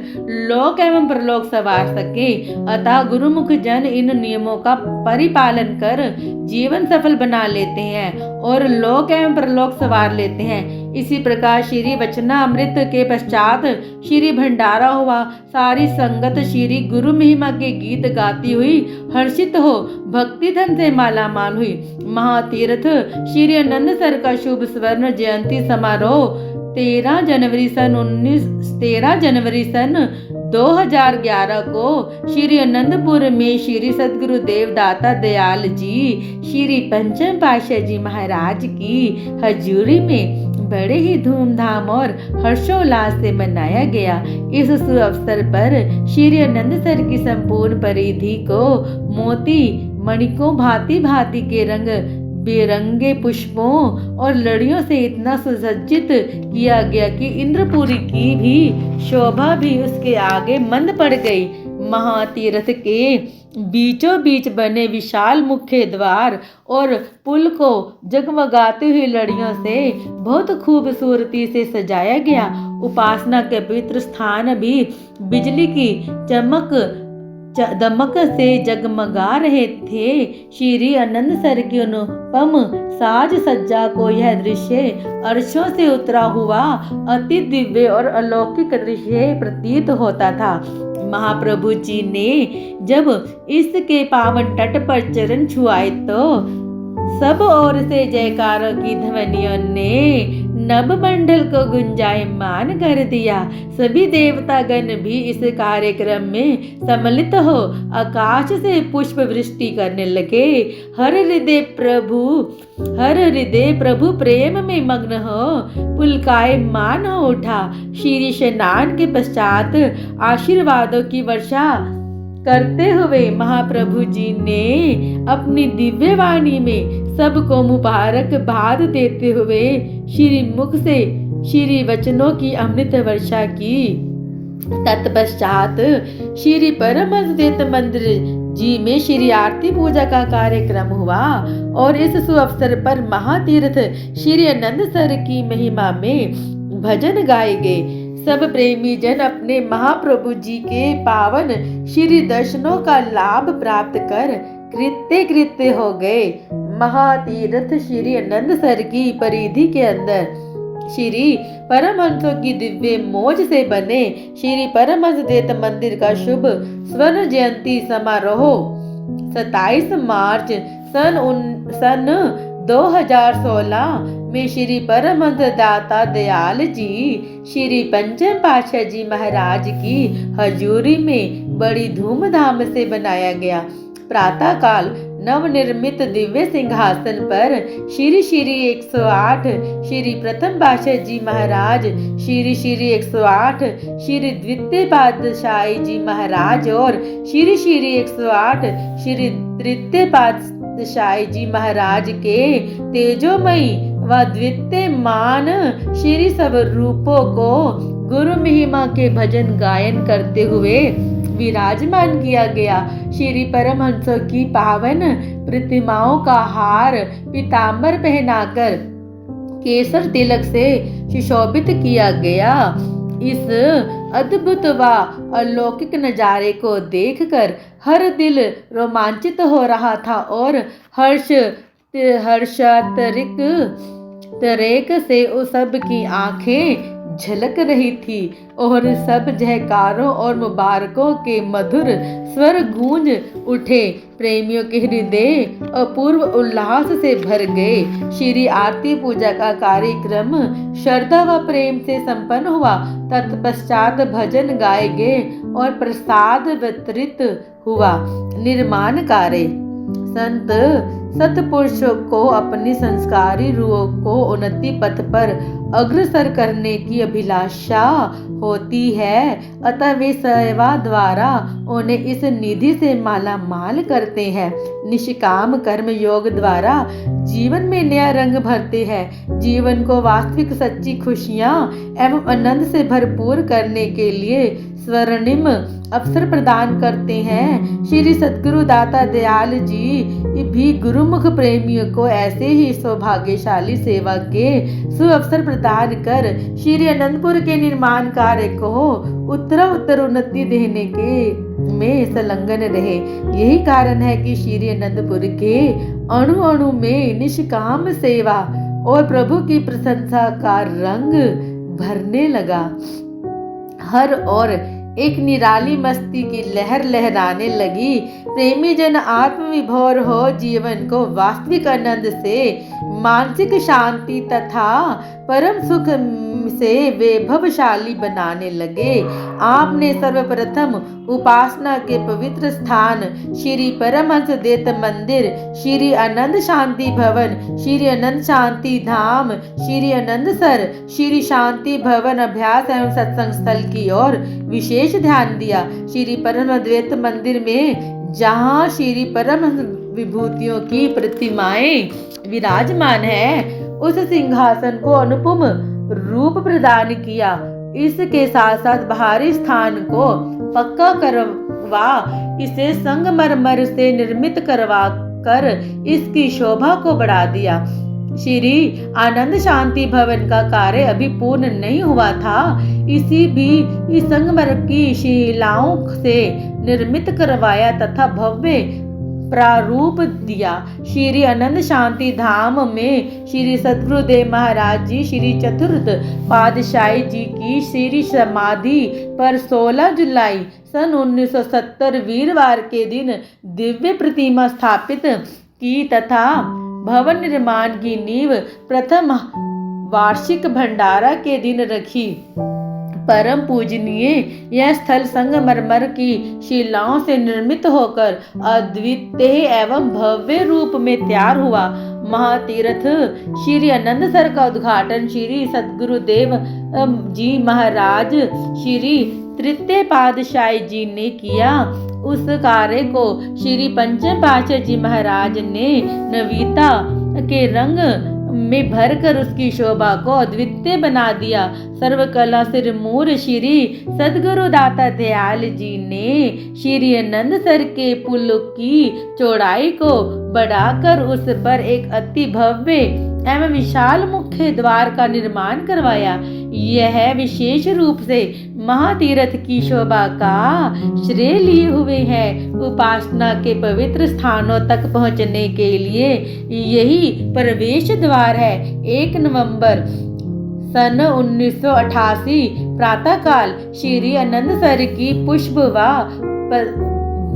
लोक एवं परलोक सवार सके। अतः गुरुमुख जन इन नियमों का परिपालन कर जीवन सफल बना लेते हैं और लोक एवं परलोक सवार लेते हैं। इसी प्रकार श्री वचनामृत के पश्चात श्री भंडारा हुआ। सारी संगत श्री गुरु महिमा के गीत गाती हुई हर्षित हो भक्ति धन से मालामाल हुई। महातीर्थ श्री आनंदसर का शुभ स्वर्ण जयंती समारोह 13 जनवरी सन 2011 को श्री आनंदपुर में श्री सद्गुरु देवदाता दयाल जी श्री पंचम पातशाह जी महाराज की हजूरी में बड़े ही धूमधाम और हर्षोल्लास से मनाया गया। इस शुभ अवसर पर श्री आनंदसर की संपूर्ण परिधि को मोती मणिकों भांति भांति के रंग बेरंगे पुष्पों और लड़ियों से इतना सुसज्जित किया गया कि इंद्रपुरी की भी शोभा भी उसके आगे मंद पड़ गई। महातीर्थ के बीचों बीच बने विशाल मुख्य द्वार और पुल को जगमगाती हुई लड़ियों से बहुत खूबसूरती से सजाया गया। उपासना के पवित्र स्थान भी बिजली की दमक से जगमगा रहे थे। श्री आनंदसर की अनुपम साज सज्जा को यह दृश्य अर्शों से उतरा हुआ अति दिव्य और अलौकिक दृश्य प्रतीत होता था। महाप्रभु जी ने जब इसके पावन तट पर चरण छुआए तो सब ओर से जयकारों की ध्वनियों ने नभ मंडल को गुंजायमान कर दिया। सभी देवतागण भी इस कार्यक्रम में सम्मिलित हो आकाश से पुष्प वृष्टि करने लगे। हर हृदय प्रभु प्रेम में मग्न हो पुलकायमान हो उठा। श्री स्नान के पश्चात आशीर्वादों की वर्षा करते हुए महाप्रभु जी ने अपनी दिव्य वाणी में सबको मुबारकबाद देते हुए श्री मुख से श्री वचनों की अमृत वर्षा की। तत्पश्चात श्री परमहंस द्वैत मंदिर जी में श्री आरती पूजा का कार्यक्रम हुआ और इस शुभ अवसर पर महातीर्थ श्री आनंदसर की महिमा में भजन गाए गए। सब प्रेमी जन अपने महाप्रभु जी के पावन श्री दर्शनों का लाभ प्राप्त कर कृत्य हो गए। महातीर्थ श्री आनंदसर की परिधि के अंदर श्री परमहंसों की दिव्य मौज से बने श्री परमहंस द्वैत मंदिर का शुभ स्वर्ण जयंती समारोह 27 मार्च सन 2016 में श्री परमहंस दाता दयाल जी श्री पंचम पातशाह जी महाराज की हजूरी में बड़ी धूमधाम से बनाया गया। प्रातः काल नवनिर्मित दिव्य सिंहासन पर श्री श्री 108 श्री प्रथम पातशाही जी महाराज, श्री श्री 108 श्री द्वितीय पातशाही जी महाराज और श्री श्री 108 श्री तृतीय पातशाही जी महाराज के तेजोमयी व द्वितीय मान श्री स्वरूपों को गुरु महिमा के भजन गायन करते हुए विराजमान किया गया। श्री परमहंसों की पावन प्रतिमाओं का हार पीतांबर पहनाकर केसर तिलक से सुशोभित किया गया। इस अद्भुत व अलौकिक नजारे को देखकर हर दिल रोमांचित हो रहा था और हर्षातिरेक से उस सब की आंखें झलक रही थी और सब जयकारों और मुबारकों के मधुर स्वर गूंज उठे। प्रेमियों के हृदय अपूर्व उल्लास से भर गए। श्री आरती पूजा का कार्यक्रम श्रद्धा व प्रेम से संपन्न हुआ। तत्पश्चात भजन गाए गए और प्रसाद वितरित हुआ। निर्माण कार्य संत सत्पुरुषों को अपनी संस्कारी रूह को उन्नति पथ पर अग्रसर करने की अभिलाषा होती है, अतः वे सेवा द्वारा उन्हें इस निधि से माला माल करते हैं। निष्काम कर्म योग द्वारा जीवन में नया रंग भरते हैं। जीवन को वास्तविक सच्ची खुशियाँ एवं आनंद से भरपूर करने के लिए स्वर्णिम अवसर प्रदान करते हैं। श्री सद्गुरु दाता दयाल जी भी गुरुमुख प्रेमियों को ऐसे ही सौभाग्यशाली सेवा के सुअवसर प्रदान कर श्री अनंतपुर के निर्माण कार्य को उत्तर उन्नति देने के में संलग्न रहे। यही कारण है कि श्री अनंतपुर के अणु अणु में निष्काम सेवा और प्रभु की प्रशंसा का रंग भरने लगा। हर और एक निराली मस्ती की लहर लहराने लगी। प्रेमी जन आत्मविभोर हो जीवन को वास्तविक आनंद से, मानसिक शांति तथा परम सुख से वैभवशाली बनाने लगे। आपने सर्वप्रथम उपासना के पवित्र स्थान श्री परमहंस दत्त मंदिर, श्री आनंद शांति भवन, श्री आनंद शांति धाम, श्री आनंदसर, श्री शांति भवन अभ्यास एवं सत्संग स्थल की ओर विशेष ध्यान दिया। श्री परमहंस दत्त मंदिर में जहाँ श्री परमहंस विभूतियों की प्रतिमाएं विराजमान है, उस सिंहासन को अनुपम रूप प्रदान किया। इसके साथ साथ बाहरी स्थान को पक्का करवा इसे संगमरमर से निर्मित करवा कर इसकी शोभा को बढ़ा दिया। श्री आनंद शांति भवन का कार्य अभी पूर्ण नहीं हुआ था। इस संगमरमर की शिलाओं से निर्मित करवाया तथा भव्य प्रारूप दिया। श्री आनंद शांति धाम में श्री सद्गुरुदेव महाराज जी श्री चतुर्थ पातशाही जी की श्री समाधि पर 16 जुलाई सन 1970 वीरवार के दिन दिव्य प्रतिमा स्थापित की तथा भवन निर्माण की नींव प्रथम वार्षिक भंडारा के दिन रखी। परम पूजनीय यह स्थल संगमरमर की शिलाओं से निर्मित होकर अद्वितीय एवं भव्य रूप में तैयार हुआ। महातीर्थ श्री आनंदसर का उद्घाटन श्री सद्गुरुदेव जी महाराज श्री तृतीय पातशाही जी ने किया। उस कार्य को श्री पंचम पातशाही जी महाराज ने नवीनता के रंग में भरकर उसकी शोभा को अद्वितीय बना दिया। सर्वकला सिरमूर श्री सद्गुरु दाता दयाल जी ने श्री आनंदसर के पुल की चौड़ाई को बढ़ाकर उस पर एक अति भव्य एवं विशाल मुख्य द्वार का निर्माण करवाया। यह विशेष रूप से महातीर्थ की शोभा का श्रेय लिए हुए है। उपासना के पवित्र स्थानों तक पहुंचने के लिए यही प्रवेश द्वार है। 1 नवंबर सन 1988 प्रातःकाल श्री आनंदसर की पुष्प व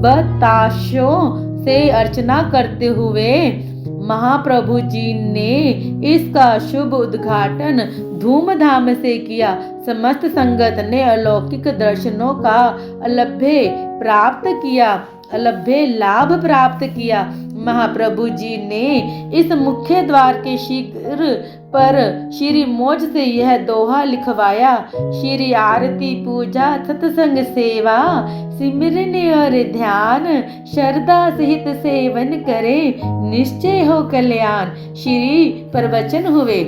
बताशों से अर्चना करते हुए महाप्रभु जी ने इसका शुभ उद्घाटन धूमधाम से किया। समस्त संगत ने अलौकिक दर्शनों का अलभ्य लाभ प्राप्त किया। महाप्रभु जी ने इस मुख्य द्वार के शीघ्र पर श्री मोज से यह दोहा लिखवाया। श्री आरती पूजा सत्संग सेवा सिमरन और ध्यान श्रद्धा सहित सेवन करे निश्चय हो कल्याण। श्री प्रवचन हुए।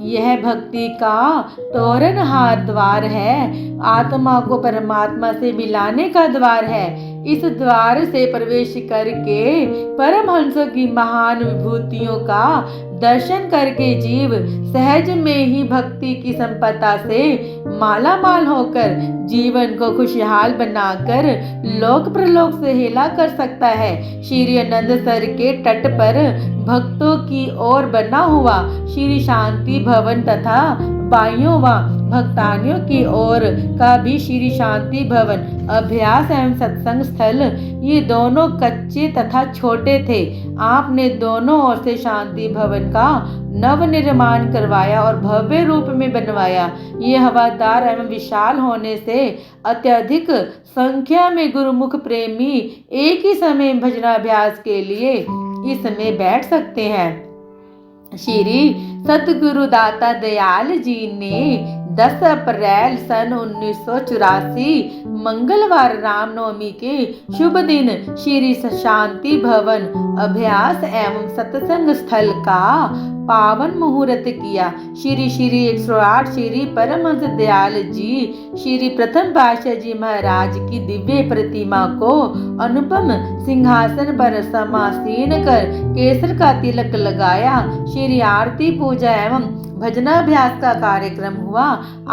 यह भक्ति का तोरणहार द्वार है, आत्मा को परमात्मा से मिलाने का द्वार है। इस द्वार से प्रवेश करके परमहंसों की महान विभूतियों का दर्शन करके जीव सहज में ही भक्ति की संपदा से माला माल होकर जीवन को खुशहाल बनाकर लोक प्रलोक से हिला कर सकता है। श्री आनंदसर के तट पर भक्तों की ओर बना हुआ श्री शांति भवन तथा बाइयों व भक्तानियों की ओर का भी श्री शांति भवन अभ्यास एवं सत्संग स्थल, ये दोनों कच्चे तथा छोटे थे। आपने दोनों ओर से शांति भवन का नव निर्माण करवाया और भव्य रूप में बनवाया। ये हवादार एवं विशाल होने से अत्यधिक संख्या में गुरुमुख प्रेमी एक ही समय भजनाभ्यास के लिए इसमें बैठ सकते हैं। श्री सतगुरु दाता दयाल जी ने 10 अप्रैल सन 1984 मंगलवार रामनवमी के शुभ दिन श्री शांति भवन अभ्यास एवं सत्संग स्थल का पावन मुहूर्त किया। श्री 108 श्री परमहंस दयाल जी श्री प्रथम पातशाह जी महाराज की दिव्य प्रतिमा को अनुपम सिंहासन पर समासीन कर केसर का तिलक लगाया। श्री आरती पूजा एवं भजनाभ्यास का कार्यक्रम हुआ।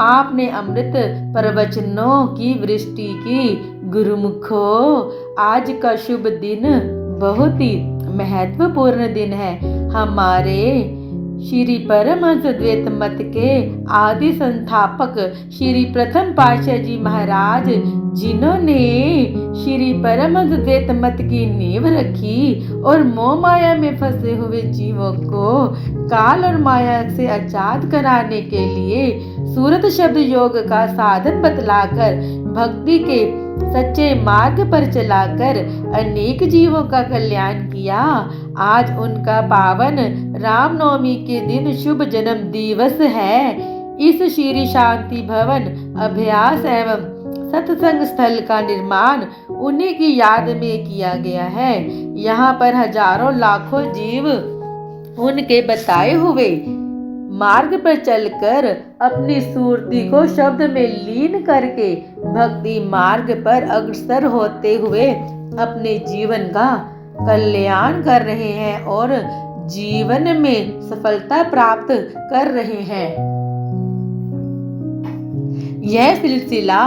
आपने अमृत प्रवचनों की वृष्टि की। गुरुमुखो, आज का शुभ दिन बहुत ही महत्वपूर्ण दिन है। हमारे श्री परमहंस द्वैत मत के आदि संस्थापक श्री प्रथम पातशाह जी महाराज, जिन्होंने श्री परमहंस द्वैत मत की नींव रखी और मोह माया में फंसे हुए जीवों को काल और माया से आजाद कराने के लिए सूरत शब्द योग का साधन बतलाकर भक्ति के सच्चे मार्ग पर चलाकर अनेक जीवों का कल्याण किया। आज उनका पावन रामनवमी के दिन शुभ जन्म दिवस है। इस श्री शांति भवन अभ्यास एवं सत्संग स्थल का निर्माण उन्हीं की याद में किया गया है। यहाँ पर हजारों लाखों जीव उनके बताए हुए मार्ग पर चलकर अपनी सुरती को शब्द में लीन करके भक्ति मार्ग पर अग्रसर होते हुए अपने जीवन का कल्याण कर रहे हैं और जीवन में सफलता प्राप्त कर रहे हैं। यह सिलसिला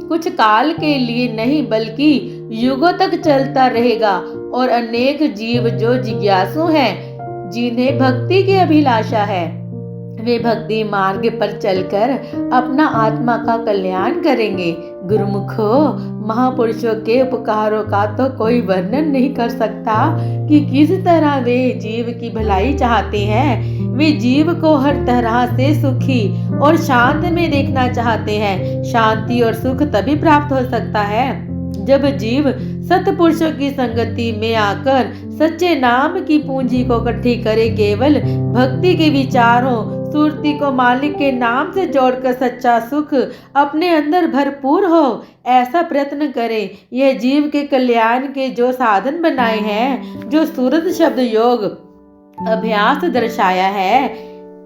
कुछ काल के लिए नहीं बल्कि युगों तक चलता रहेगा और अनेक जीव जो जिज्ञासु हैं, जिन्हें भक्ति की अभिलाषा है, वे भक्ति मार्ग पर चलकर अपना आत्मा का कल्याण करेंगे। गुरुमुखो, महापुरुषों के उपकारों का तो कोई वर्णन नहीं कर सकता कि किस तरह वे जीव की भलाई चाहते हैं। वे जीव को हर तरह से सुखी और शांत में देखना चाहते हैं। शांति और सुख तभी प्राप्त हो सकता है जब जीव सत्पुरुषों की संगति में आकर सच्चे नाम की पूंजी को इकट्ठी करे। केवल भक्ति के विचारों सुरती को मालिक के नाम से जोड़कर सच्चा सुख अपने अंदर भरपूर हो, ऐसा प्रयत्न करें। यह जीव के कल्याण के जो साधन बनाए हैं, जो सूरत शब्द योग अभ्यास दर्शाया है,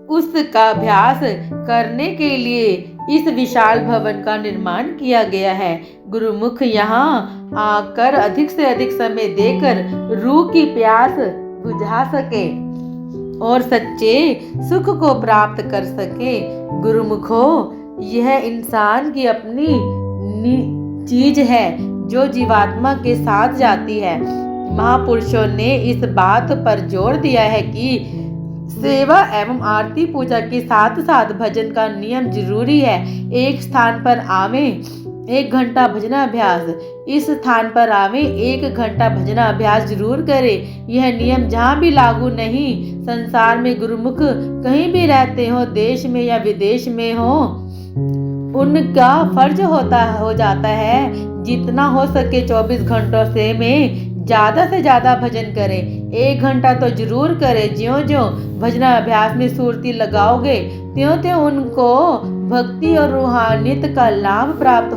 उसका अभ्यास करने के लिए इस विशाल भवन का निर्माण किया गया है। गुरुमुख यहाँ आकर अधिक से अधिक समय देकर रूह की प्यास बुझा सके और सच्चे सुख को प्राप्त कर सके। गुरुमुखो, यह इंसान की अपनी चीज है जो जीवात्मा के साथ जाती है। महापुरुषों ने इस बात पर जोर दिया है कि सेवा एवं आरती पूजा के साथ साथ भजन का नियम जरूरी है। एक स्थान पर आवे 1 घंटा भजनाभ्यास, इस स्थान पर आवे 1 घंटा भजनाभ्यास जरूर करें। यह नियम जहाँ भी लागू नहीं, संसार में गुरुमुख कहीं भी रहते हो, देश में या विदेश में हो, उनका फर्ज हो जाता है जितना हो सके 24 घंटों से ज्यादा भजन करें। 1 घंटा तो जरूर करें। ज्यों ज्यों भजनाभ्यास में सुरती लगाओगे त्यों त्यों उनको भक्ति और रूहानियत का लाभ प्राप्त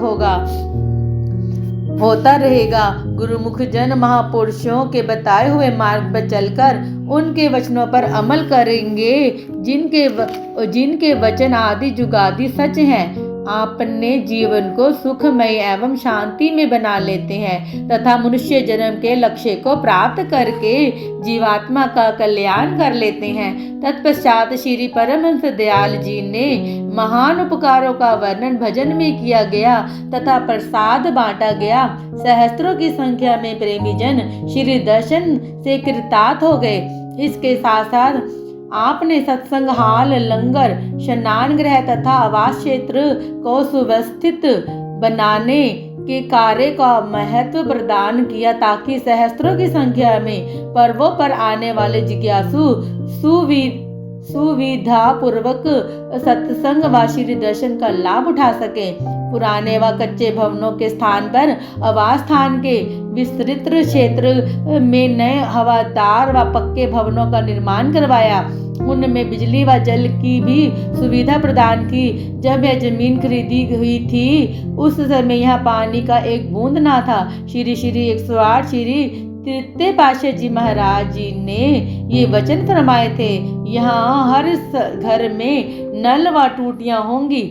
होता रहेगा। गुरुमुख जन महापुरुषों के बताए हुए मार्ग पर चलकर उनके वचनों पर अमल करेंगे, जिनके वचन आदि जुगादि सच हैं। अपने जीवन को सुखमय एवं शांति में बना लेते हैं तथा मनुष्य जन्म के लक्ष्य को प्राप्त करके जीवात्मा का कल्याण कर लेते हैं। तत्पश्चात श्री परमहंस दयाल जी ने महान उपकारों का वर्णन भजन में किया गया तथा प्रसाद बांटा गया। सहस्त्रों की संख्या में प्रेमी जन श्री दर्शन से कृतार्थ हो गए। इसके साथ साथ आपने सत्संग हाल, लंगर, स्नान गृह तथा आवास क्षेत्र को सुव्यवस्थित बनाने के कार्य का महत्व प्रदान किया ताकि सहस्त्रों की संख्या में पर्वों पर आने वाले जिज्ञासु सुविधा पूर्वक सत्संग व श्री दर्शन का लाभ उठा सके। पुराने व कच्चे भवनों के स्थान पर आवास स्थान के विस्तृत क्षेत्र में नए हवादार व पक्के भवनों का निर्माण करवाया। उनमें बिजली व जल की भी सुविधा प्रदान की। जब यह जमीन खरीदी हुई थी उस समय यहाँ पानी का एक बूंद ना था। श्री 108 श्री तृतीय पातशाह जी महाराज जी ने ये वचन फरमाए थे। यहाँ हर घर में नल व टूटियां होंगी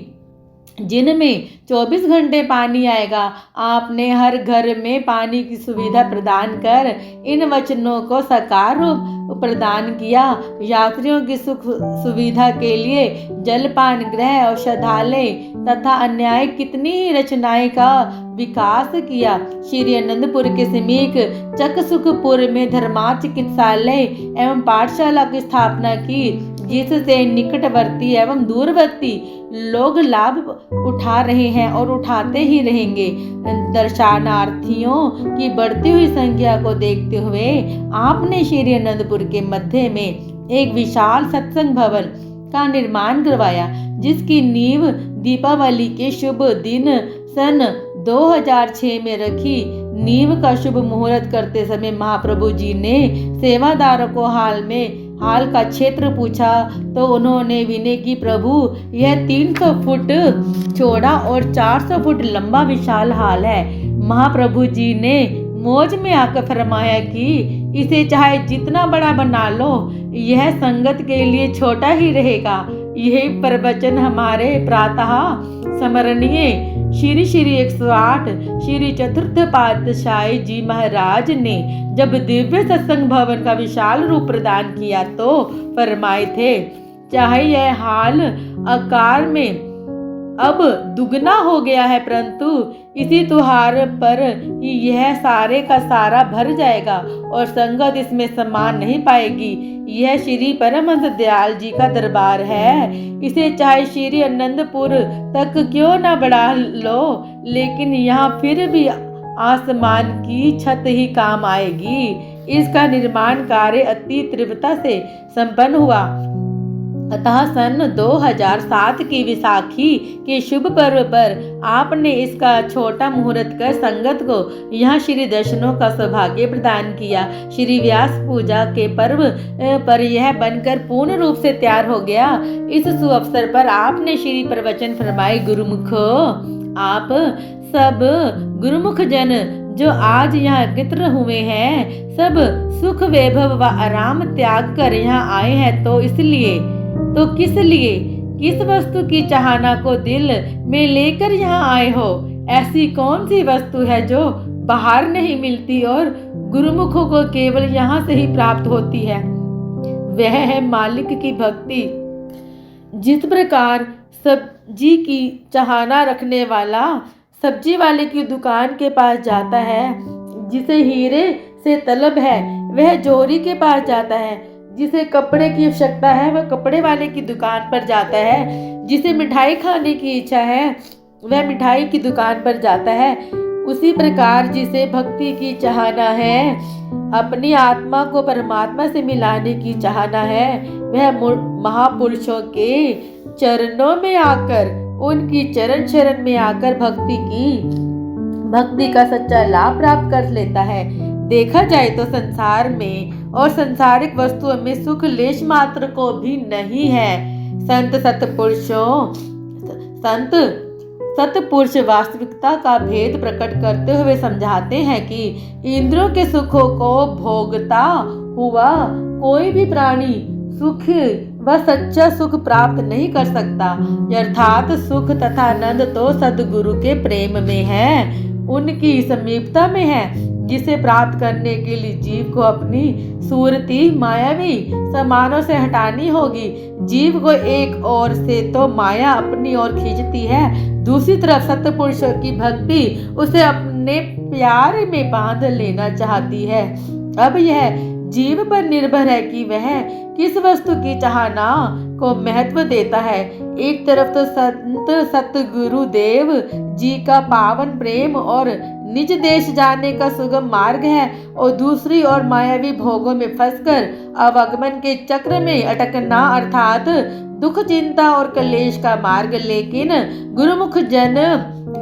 जिनमें 24 घंटे पानी आएगा। आपने हर घर में पानी की सुविधा प्रदान कर इन वचनों को साकार रूप प्रदान किया। यात्रियों की सुख सुविधा के लिए जलपान गृह, औषधालय तथा अन्य कितनी ही रचनाएं का विकास किया। श्री आनंदपुर के समीप चकसुखपुर में धर्मा चिकित्सालय एवं पाठशाला की स्थापना की, जिससे निकटवर्ती एवं दूरवर्ती लोग लाभ उठा रहे हैं और उठाते ही रहेंगे। दर्शनार्थियों की बढ़ती हुई संख्या को देखते हुए आपने श्री आनंदपुर के मध्य में एक विशाल सत्संग भवन का निर्माण करवाया, जिसकी नींव दीपावली के शुभ दिन सन 2006 में रखी। नींव का शुभ मुहूर्त करते समय महाप्रभु जी ने सेवादारों को हाल का क्षेत्र पूछा तो उन्होंने विनय की, प्रभु यह 300 फुट चौड़ा और 400 फुट लंबा विशाल हाल है। महाप्रभु जी ने मौज में आकर फरमाया कि इसे चाहे जितना बड़ा बना लो, यह संगत के लिए छोटा ही रहेगा। यही प्रवचन हमारे प्रातः स्मरणीय श्री 108 श्री चतुर्थ पातशाही जी महाराज ने जब दिव्य सत्संग भवन का विशाल रूप प्रदान किया तो फरमाए थे, चाहे यह हाल आकार में अब दुगना हो गया है, परंतु इसी त्योहार पर ही यह सारे का सारा भर जाएगा और संगत इसमें सम्मान नहीं पाएगी। यह श्री परमहंस दयाल जी का दरबार है। इसे चाहे श्री आनंदपुर तक क्यों न बढ़ा लो, लेकिन यहाँ फिर भी आसमान की छत ही काम आएगी। इसका निर्माण कार्य अति तीव्रता से संपन्न हुआ। अतः सन 2007 की विसाखी के शुभ पर्व पर आपने इसका छोटा मुहूर्त कर संगत को यहाँ श्री दर्शनों का सौभाग्य प्रदान किया। श्री व्यास पूजा के पर्व पर यह बनकर पूर्ण रूप से तैयार हो गया। इस सुअवसर पर आपने श्री प्रवचन फरमाए, गुरुमुखो, आप सब गुरुमुख जन जो आज यहाँ एकत्र हुए हैं, सब सुख वैभव व आराम त्याग कर यहाँ आए हैं तो इसलिए तो किस लिए, किस वस्तु की चाहना को दिल में लेकर यहाँ आए हो? ऐसी कौन सी वस्तु है जो बाहर नहीं मिलती और गुरुमुखों को केवल यहाँ से ही प्राप्त होती है? वह है मालिक की भक्ति। जिस प्रकार सब्जी की चाहना रखने वाला सब्जी वाले की दुकान के पास जाता है, जिसे हीरे से तलब है वह जोहरी के पास जाता है, जिसे कपड़े की आवश्यकता है वह कपड़े वाले की दुकान पर जाता है, जिसे मिठाई खाने की इच्छा है वह मिठाई की दुकान पर जाता है। उसी प्रकार जिसे भक्ति की चाहना है, अपनी आत्मा को परमात्मा से मिलाने की चाहना है, वह महापुरुषों के चरणों में आकर, उनकी चरण शरण में आकर भक्ति का सच्चा लाभ प्राप्त कर लेता है। देखा जाए तो संसार में और सांसारिक वस्तुओं में सुख लेश मात्र को भी नहीं है। संत सतपुरुष वास्तविकता का भेद प्रकट करते हुए समझाते हैं कि इंद्रियों के सुखों को भोगता हुआ कोई भी प्राणी सुख व सच्चा सुख प्राप्त नहीं कर सकता। अर्थात सुख तथा आनंद तो सद्गुरु के प्रेम में है, उनकी समीपता में है, जिसे प्राप्त करने के लिए जीव को अपनी सूरती मायावी सामानों से हटानी होगी। जीव को एक ओर से तो माया अपनी ओर खींचती है, दूसरी तरफ सत्पुरुषों की भक्ति उसे अपने प्यार में बांध लेना चाहती है। अब यह जीव पर निर्भर है कि वह किस वस्तु की चाहना को महत्व देता है। एक तरफ तो संत सतगुरु देव जी का पावन प्रेम और निज देश जाने का सुगम मार्ग है, और दूसरी ओर मायावी भोगों में फंसकर अवगमन के चक्र में अटकना अर्थात दुख चिंता और कलेश का मार्ग। लेकिन गुरुमुख जन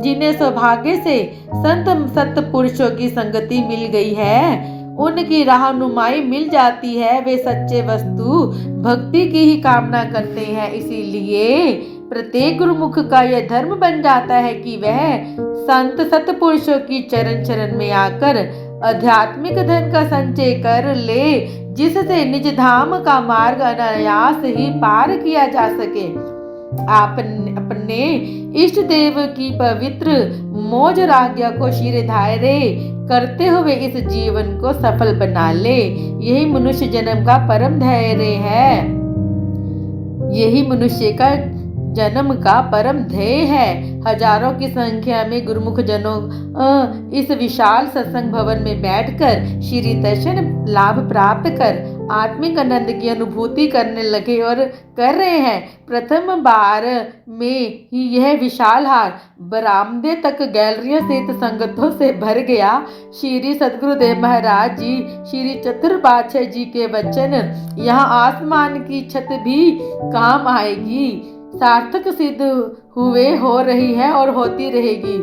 जिन्हें सौभाग्य से संत सत्पुरुषों की संगति मिल गई है, उनकी रहनुमाई मिल जाती है, वे सच्चे वस्तु भक्ति की ही कामना करते हैं। इसीलिए प्रत्येक गुरुमुख का यह धर्म बन जाता है कि वह संत सत्पुरुषों की चरण चरण में आकर आध्यात्मिक धन का संचय कर ले, जिससे निज धाम का मार्ग अनायास ही पार किया जा सके। अपने इष्ट देव की पवित्र मौज राज्ञा को शिरधार्य करते हुए इस जीवन को सफल बना ले, यही मनुष्य जन्म का परम धैर्य है, यही मनुष्य का जन्म का परम ध्येय है। हजारों की संख्या में गुरुमुख जनों इस विशाल सत्संग भवन में बैठकर श्री दर्शन लाभ प्राप्त कर आत्मिक आनंद की अनुभूति करने लगे और कर रहे हैं। प्रथम बार में ही यह विशाल हार बरामदे तक गैलरियों सहित संगतों से भर गया। श्री सद्गुरुदेव महाराज जी, श्री चतुर पातशाह जी के वचन यहाँ आसमान की छत भी काम आएगी, सार्थक सिद्ध हुए, हो रही है और होती रहेगी।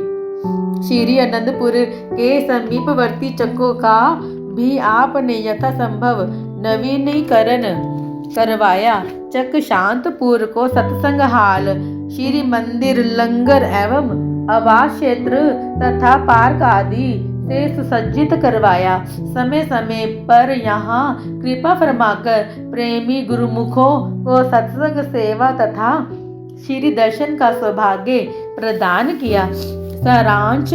श्री आनंदपुर के समीपवर्ती चक्कों का भी आपने यथासंभव नवीनीकरण करवाया। चक शांतपुर को सत्संग हाल, श्री मंदिर, लंगर एवं आवास क्षेत्र तथा पार्क आदि से सुसज्जित करवाया। समय समय पर यहाँ कृपा फरमाकर प्रेमी गुरुमुखों को सत्संग सेवा तथा श्री दर्शन का सौभाग्य प्रदान किया। सारांश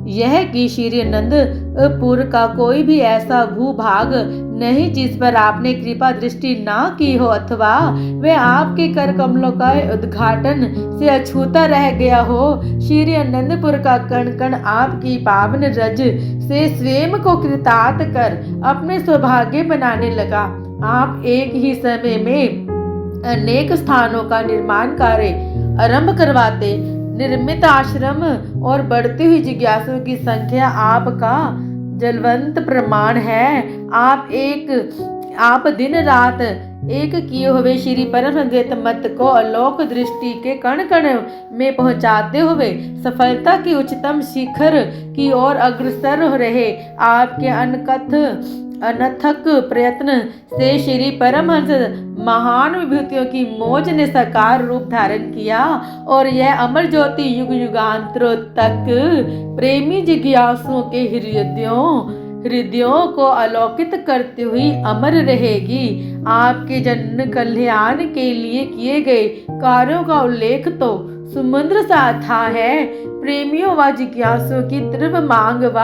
यह कि श्री आनंदपुर का कोई भी ऐसा भूभाग नहीं जिस पर आपने कृपा दृष्टि ना की हो, अथवा वे आपके कर कमलों का उद्घाटन से अछूता रह गया हो। श्री आनंदपुर का कण कण आपकी पावन रज से स्वयं को कृतार्थ कर अपने सौभाग्य बनाने लगा। आप एक ही समय में अनेक स्थानों का निर्माण कार्य आरंभ करवाते। निर्मित आश्रम और बढ़ती हुई जिज्ञासुओं की संख्या आपका जलवंत प्रमाण है। आप दिन रात एक किए हुए श्री परम अद्वैत मत को अलौक दृष्टि के कण कण में पहुंचाते हुए सफलता की उच्चतम शिखर की ओर अग्रसर हो रहे। आपके अनथक प्रयत्न से श्री परमहंस महान विभूतियों की मौज ने साकार रूप धारण किया, और यह अमर ज्योति युग युगांतरों तक प्रेमी जिज्ञासुओं के हृदयों को आलोकित करती हुई अमर रहेगी। आपके जन कल्याण के लिए किए गए कार्यों का उल्लेख तो समुद्र सा था है। प्रेमियों व जिज्ञासुओं की तीव्र मांग व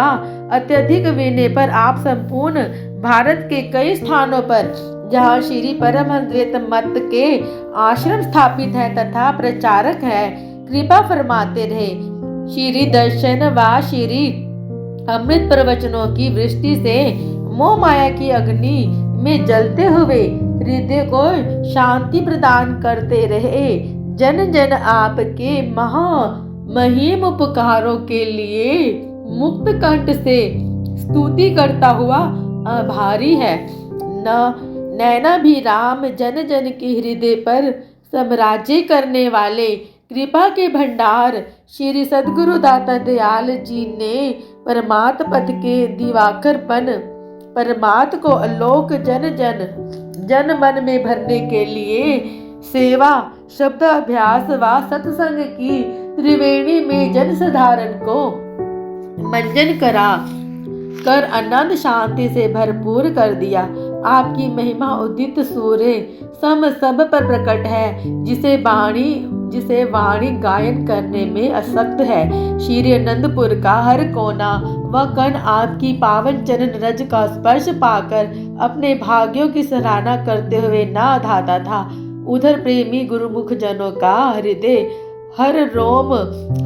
अत्यधिक विनय पर आप संपूर्ण भारत के कई स्थानों पर जहाँ श्री परमहंस मत के आश्रम स्थापित है तथा प्रचारक है, कृपा फरमाते रहे। श्री दर्शन व श्री अमृत प्रवचनों की वृष्टि से मोह माया की अग्नि में जलते हुए हृदय को शांति प्रदान करते रहे। जन जन आपके महिम उपकारों के लिए मुक्त कंठ से स्तुति करता हुआ आभारी है। नैना भी राम जन जन के हृदय पर साम्राज्य करने वाले कृपा के भंडार श्री सद्गुरु दाता दयाल जी ने परमात्म पद के दिवाकरपन परमात्मा को अलोक जन मन में भरने के लिए सेवा, शब्द अभ्यास व सत्संग की त्रिवेणी में जन साधारण को मंजन करा कर आनंद शांति से भरपूर कर दिया। आपकी महिमा उदित सूर्य सब पर प्रकट है, जिसे वाणी गायन करने में असक्त है। श्री अनंतपुर का हर कोना व कण आपकी पावन चरण रज का स्पर्श पाकर अपने भाग्यों की सराहना करते हुए ना धाता था। उधर प्रेमी गुरुमुख जनों का हृदय, हर रोम,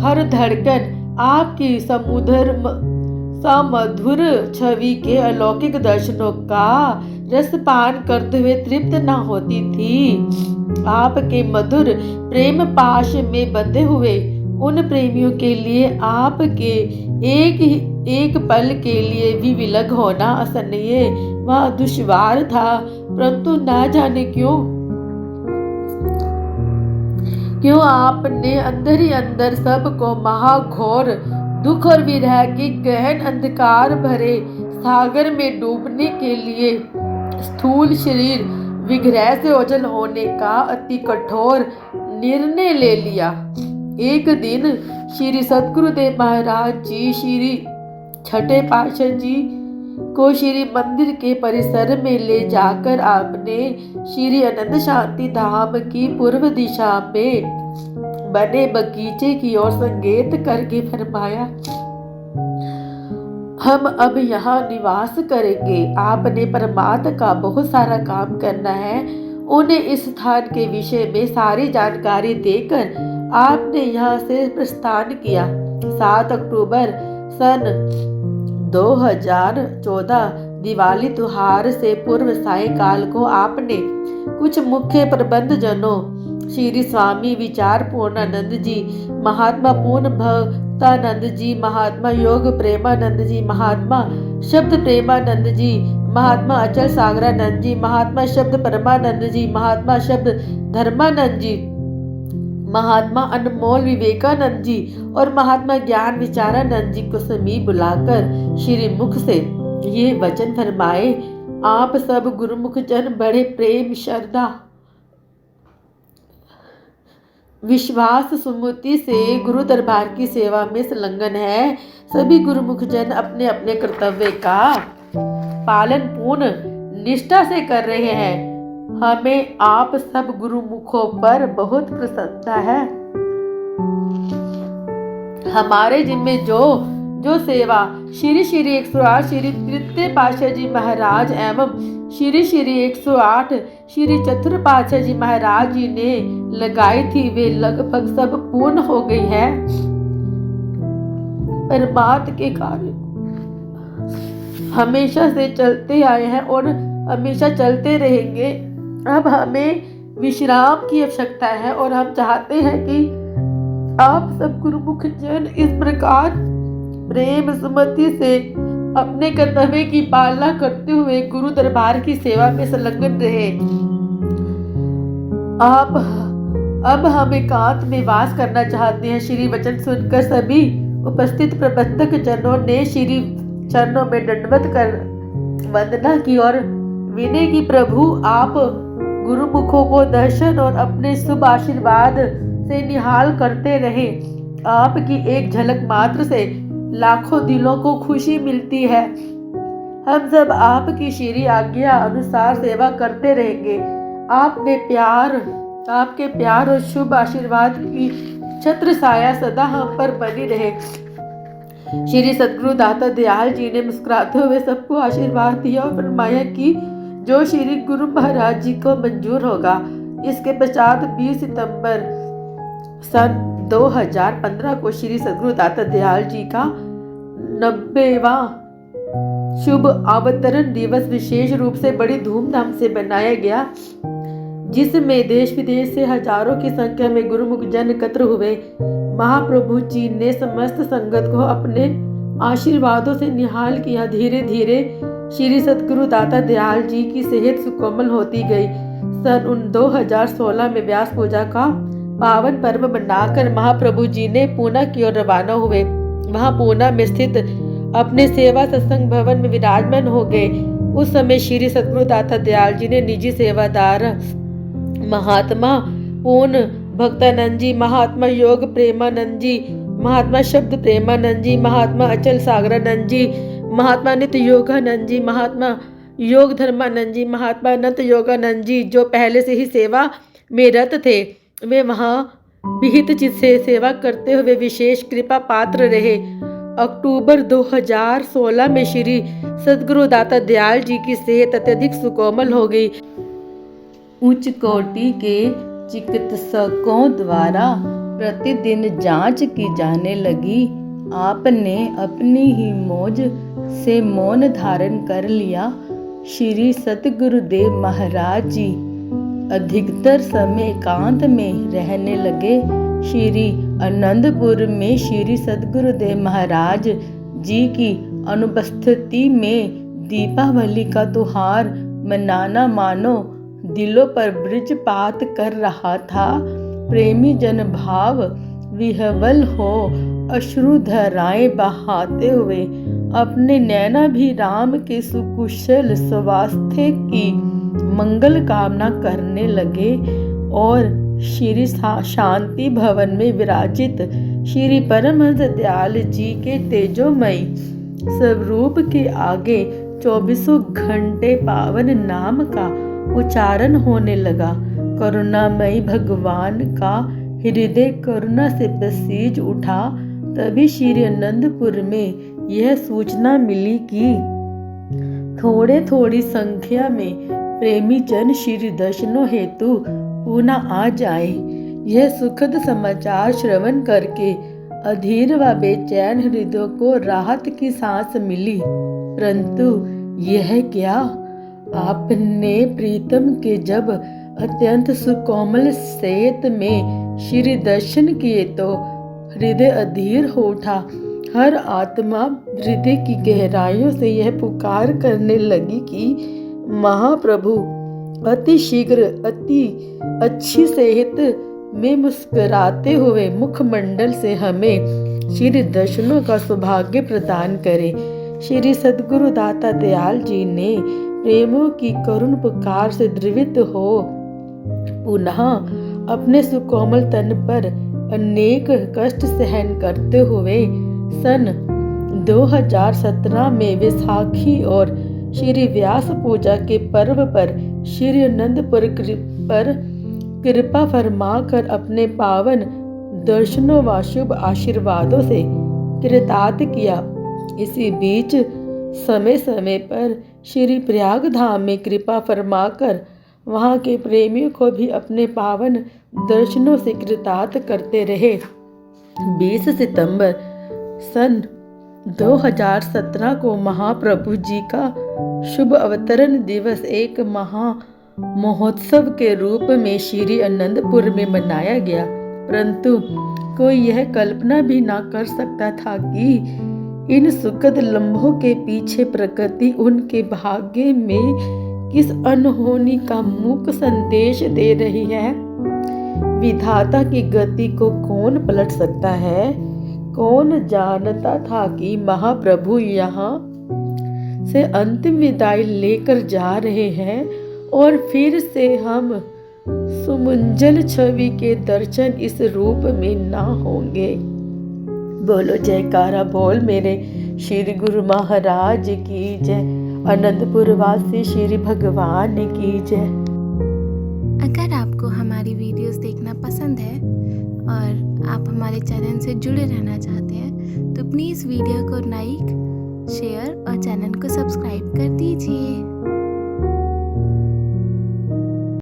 हर धड़कन आपकी समधुर छवि के अलौकिक दर्शनों का रसपान करते हुए तृप्त न होती थी। आपके मधुर प्रेम पाश में बंधे हुए उन प्रेमियों के लिए आपके एक पल के लिए भी विलग होना असहनीय व दुश्वार था। परंतु न जाने क्यों आपने अंदर ही अंदर सबको महाघोर दुख और विरह के गहन अंधकार भरे सागर में डूबने के लिए स्थूल शरीर विग्रह से ओझल होने का अति कठोर निर्णय ले लिया। एक दिन श्री सद्गुरुदेव महाराज जी श्री छठे पातशाह जी को श्री मंदिर के परिसर में ले जाकर आपने श्री अनंत शांति धाम की पूर्व दिशा में बने बगीचे की ओर संकेत करके फरमाया, हम अब यहाँ निवास करेंगे। आपने परमात्मा का बहुत सारा काम करना है। उन्हें इस स्थान के विषय में सारी जानकारी देकर आपने यहाँ से प्रस्थान किया। 7 अक्टूबर सन 2014 दिवाली त्योहार से पूर्व सायंकाल को आपने कुछ मुख्य प्रबंध जनों श्री स्वामी विचार पूर्णानंद जी, महात्मा पूर्ण भक्तानंद जी, महात्मा योग प्रेमानंद जी, महात्मा शब्द प्रेमानंद जी, महात्मा अचल सागरानंद जी, महात्मा शब्द परमानंद जी, महात्मा शब्द धर्मानंद जी, महात्मा अनमोल विवेकानंद जी और महात्मा ज्ञान विचारानंद जी को समीप बुलाकर श्री मुख से ये वचन फरमाए, आप सब गुरुमुख जन बड़े प्रेम, श्रद्धा, विश्वास, सुमति से गुरु दरबार की सेवा में संलग्न है। सभी गुरुमुख जन अपने अपने कर्तव्य का पालन पूर्ण निष्ठा से कर रहे हैं। हमें आप सब गुरुमुखों पर बहुत प्रसन्नता है। हमारे जिम्मे जो सेवा श्री 108 श्री तृतीय पातशाह जी महाराज एवं श्री 108 श्री चतुर्थ पातशाह जी महाराज जी ने लगाई थी, वे लगभग सब पूर्ण हो गई है। परमात्मा के कार्य हमेशा से चलते आए हैं और हमेशा चलते रहेंगे। अब हमें विश्राम की आवश्यकता है और हम चाहते हैं कि आप सब गुरुमुख जन इस प्रकार प्रेम सुमति से अपने कर्तव्य की पालना करते हुए गुरु दरबार की सेवा में संलग्न रहे। आप अब हम एकांत में वास करना चाहते हैं। श्री वचन सुनकर सभी उपस्थित प्रबंधक जनों ने श्री चरणों में दंडवत कर वंदना की और विनय की, प्रभु आप गुरुमुखों को दर्शन और अपने शुभ आशीर्वाद से निहाल करते रहे। आपकी एक झलक मात्र से लाखों दिलों को खुशी मिलती है। हम सब आपकी श्री आज्ञा अनुसार सेवा करते रहेंगे। आपके प्यार और शुभ आशीर्वाद की छत्र छाया सदा हम पर बनी रहे। श्री सद्गुरु दाता दयाल जी ने मुस्कुराते हुए सबको आशीर्वाद दिया और फरमाया कि जो श्री गुरु महाराज जी को मंजूर होगा। इसके पश्चात 20 सितंबर सन 2015 को श्री सद्गुरु दाता दयाल जी का 90वां शुभ अवतरण दिवस विशेष रूप से बड़ी धूमधाम से मनाया गया, जिसमें देश विदेश से हजारों की संख्या में गुरुमुख जन एकत्र हुए। महाप्रभु जी ने समस्त संगत को अपने आशीर्वादों से निहाल किया। धीरे धीरे श्री सद्गुरु दाता दयाल जी की सेहत सुकोमल होती गई। सन 2016 में व्यास पूजा का पावन पर्व मनाकर महाप्रभु जी ने पूना की ओर रवाना हुए। वहां पूना में स्थित अपने सेवा सत्संग भवन में विराजमान हो गए। उस समय श्री सद्गुरु दाता दयाल जी ने निजी सेवादार महात्मा पूर्ण भक्तानंद जी, महात्मा योग प्रेमानंद जी, महात्मा शब्द प्रेमानंद जी, महात्मा अचल सागरानंद जी, महात्मा नित्य योगानंद जी, महात्मा योग धर्मानंद जी, महात्मा अनंत योगानंद जी, जो पहले से ही सेवा में रत थे, वे वहाँ विहित चित्त से सेवा करते हुए विशेष कृपा पात्र रहे। अक्टूबर 2016 में श्री सद्गुरु दाता दयाल जी की सेहत अत्यधिक सुकोमल हो गई। उच्च कोटि के चिकित्सकों द्वारा प्रतिदिन जांच की जाने लगी। आपने अपनी ही मौज से मौन धारण कर लिया। श्री सतगुरुदेव महाराज जी अधिकतर समय एकांत में रहने लगे। श्री आनंदपुर में श्री सतगुरुदेव महाराज जी की अनुपस्थिति में दीपावली का त्योहार मनाना मानो दिलों पर वज्रपात कर रहा था। प्रेमी जन भाव विह्वल हो अश्रुधाराएं बहाते हुए अपने नैना भी राम के सुकुशल स्वास्थ्य की मंगल कामना करने लगे और श्री शांति भवन में विराजित श्री परमहंस दयाल जी के तेजोमयी स्वरूप के आगे 24 घंटे पावन नाम का उच्चारण होने लगा। करुणामयी भगवान का हृदय करुणा से पसीज उठा। तभी श्री आनंदपुर में यह सूचना मिली कि थोड़ी संख्या में प्रेमी जन श्री दर्शनों हेतु पुनः आ जाए। यह सुखद समाचार श्रवण करके अधीर व बेचैन हृदयों को राहत की सांस मिली। परंतु यह क्या, आपने प्रीतम के जब अत्यंत सुकोमल सेहत में श्री दर्शन किए तो हृदय अधीर हो उठा। हर आत्मा हृदय की गहराइयों से यह पुकार करने लगी कि महाप्रभु अति शीघ्र अति अच्छी सेहत में मुस्कुराते हुए मुखमंडल से हमें श्री दर्शनों का सौभाग्य प्रदान करे। श्री सद्गुरु दाता दयाल जी ने प्रेमों की करुण पुकार से द्रवित हो पुनः अपने सुकोमल तन पर अनेक कष्ट सहन करते हुए सन 2017 में वैसाखी और श्री व्यास पूजा के पर्व पर श्री आनंदपुर पर कृपा फरमाकर अपने पावन दर्शनों व शुभ आशीर्वादों से कृतार्थ किया। इसी बीच समय समय पर श्री प्रयाग धाम में कृपा फरमाकर वहाँ के प्रेमियों को भी अपने पावन दर्शनों से कृतार्थ करते रहे। 20 सितंबर सन 2017 को महाप्रभु जी का शुभ अवतरण दिवस एक महा महोत्सव के रूप में श्री आनंदपुर में मनाया गया। परंतु कोई यह कल्पना भी ना कर सकता था कि इन सुखद लम्हों के पीछे प्रकृति उनके भाग्य में किस अनहोनी का मूक संदेश दे रही है। विधाता की गति को कौन पलट सकता है। कौन जानता था कि महाप्रभु यहाँ से अंतिम विदाई लेकर जा रहे हैं और फिर से हम सुमंजल छवि के दर्शन इस रूप में ना होंगे। बोलो जयकारा बोल मेरे श्री गुरु महाराज की जय। आनंदपुर वासी श्री भगवान की जय। अगर आपको हमारी वीडियोस देखना पसंद है और आप हमारे चैनल से जुड़े रहना चाहते हैं तो प्लीज़ वीडियो को लाइक, शेयर और चैनल को सब्सक्राइब कर दीजिए।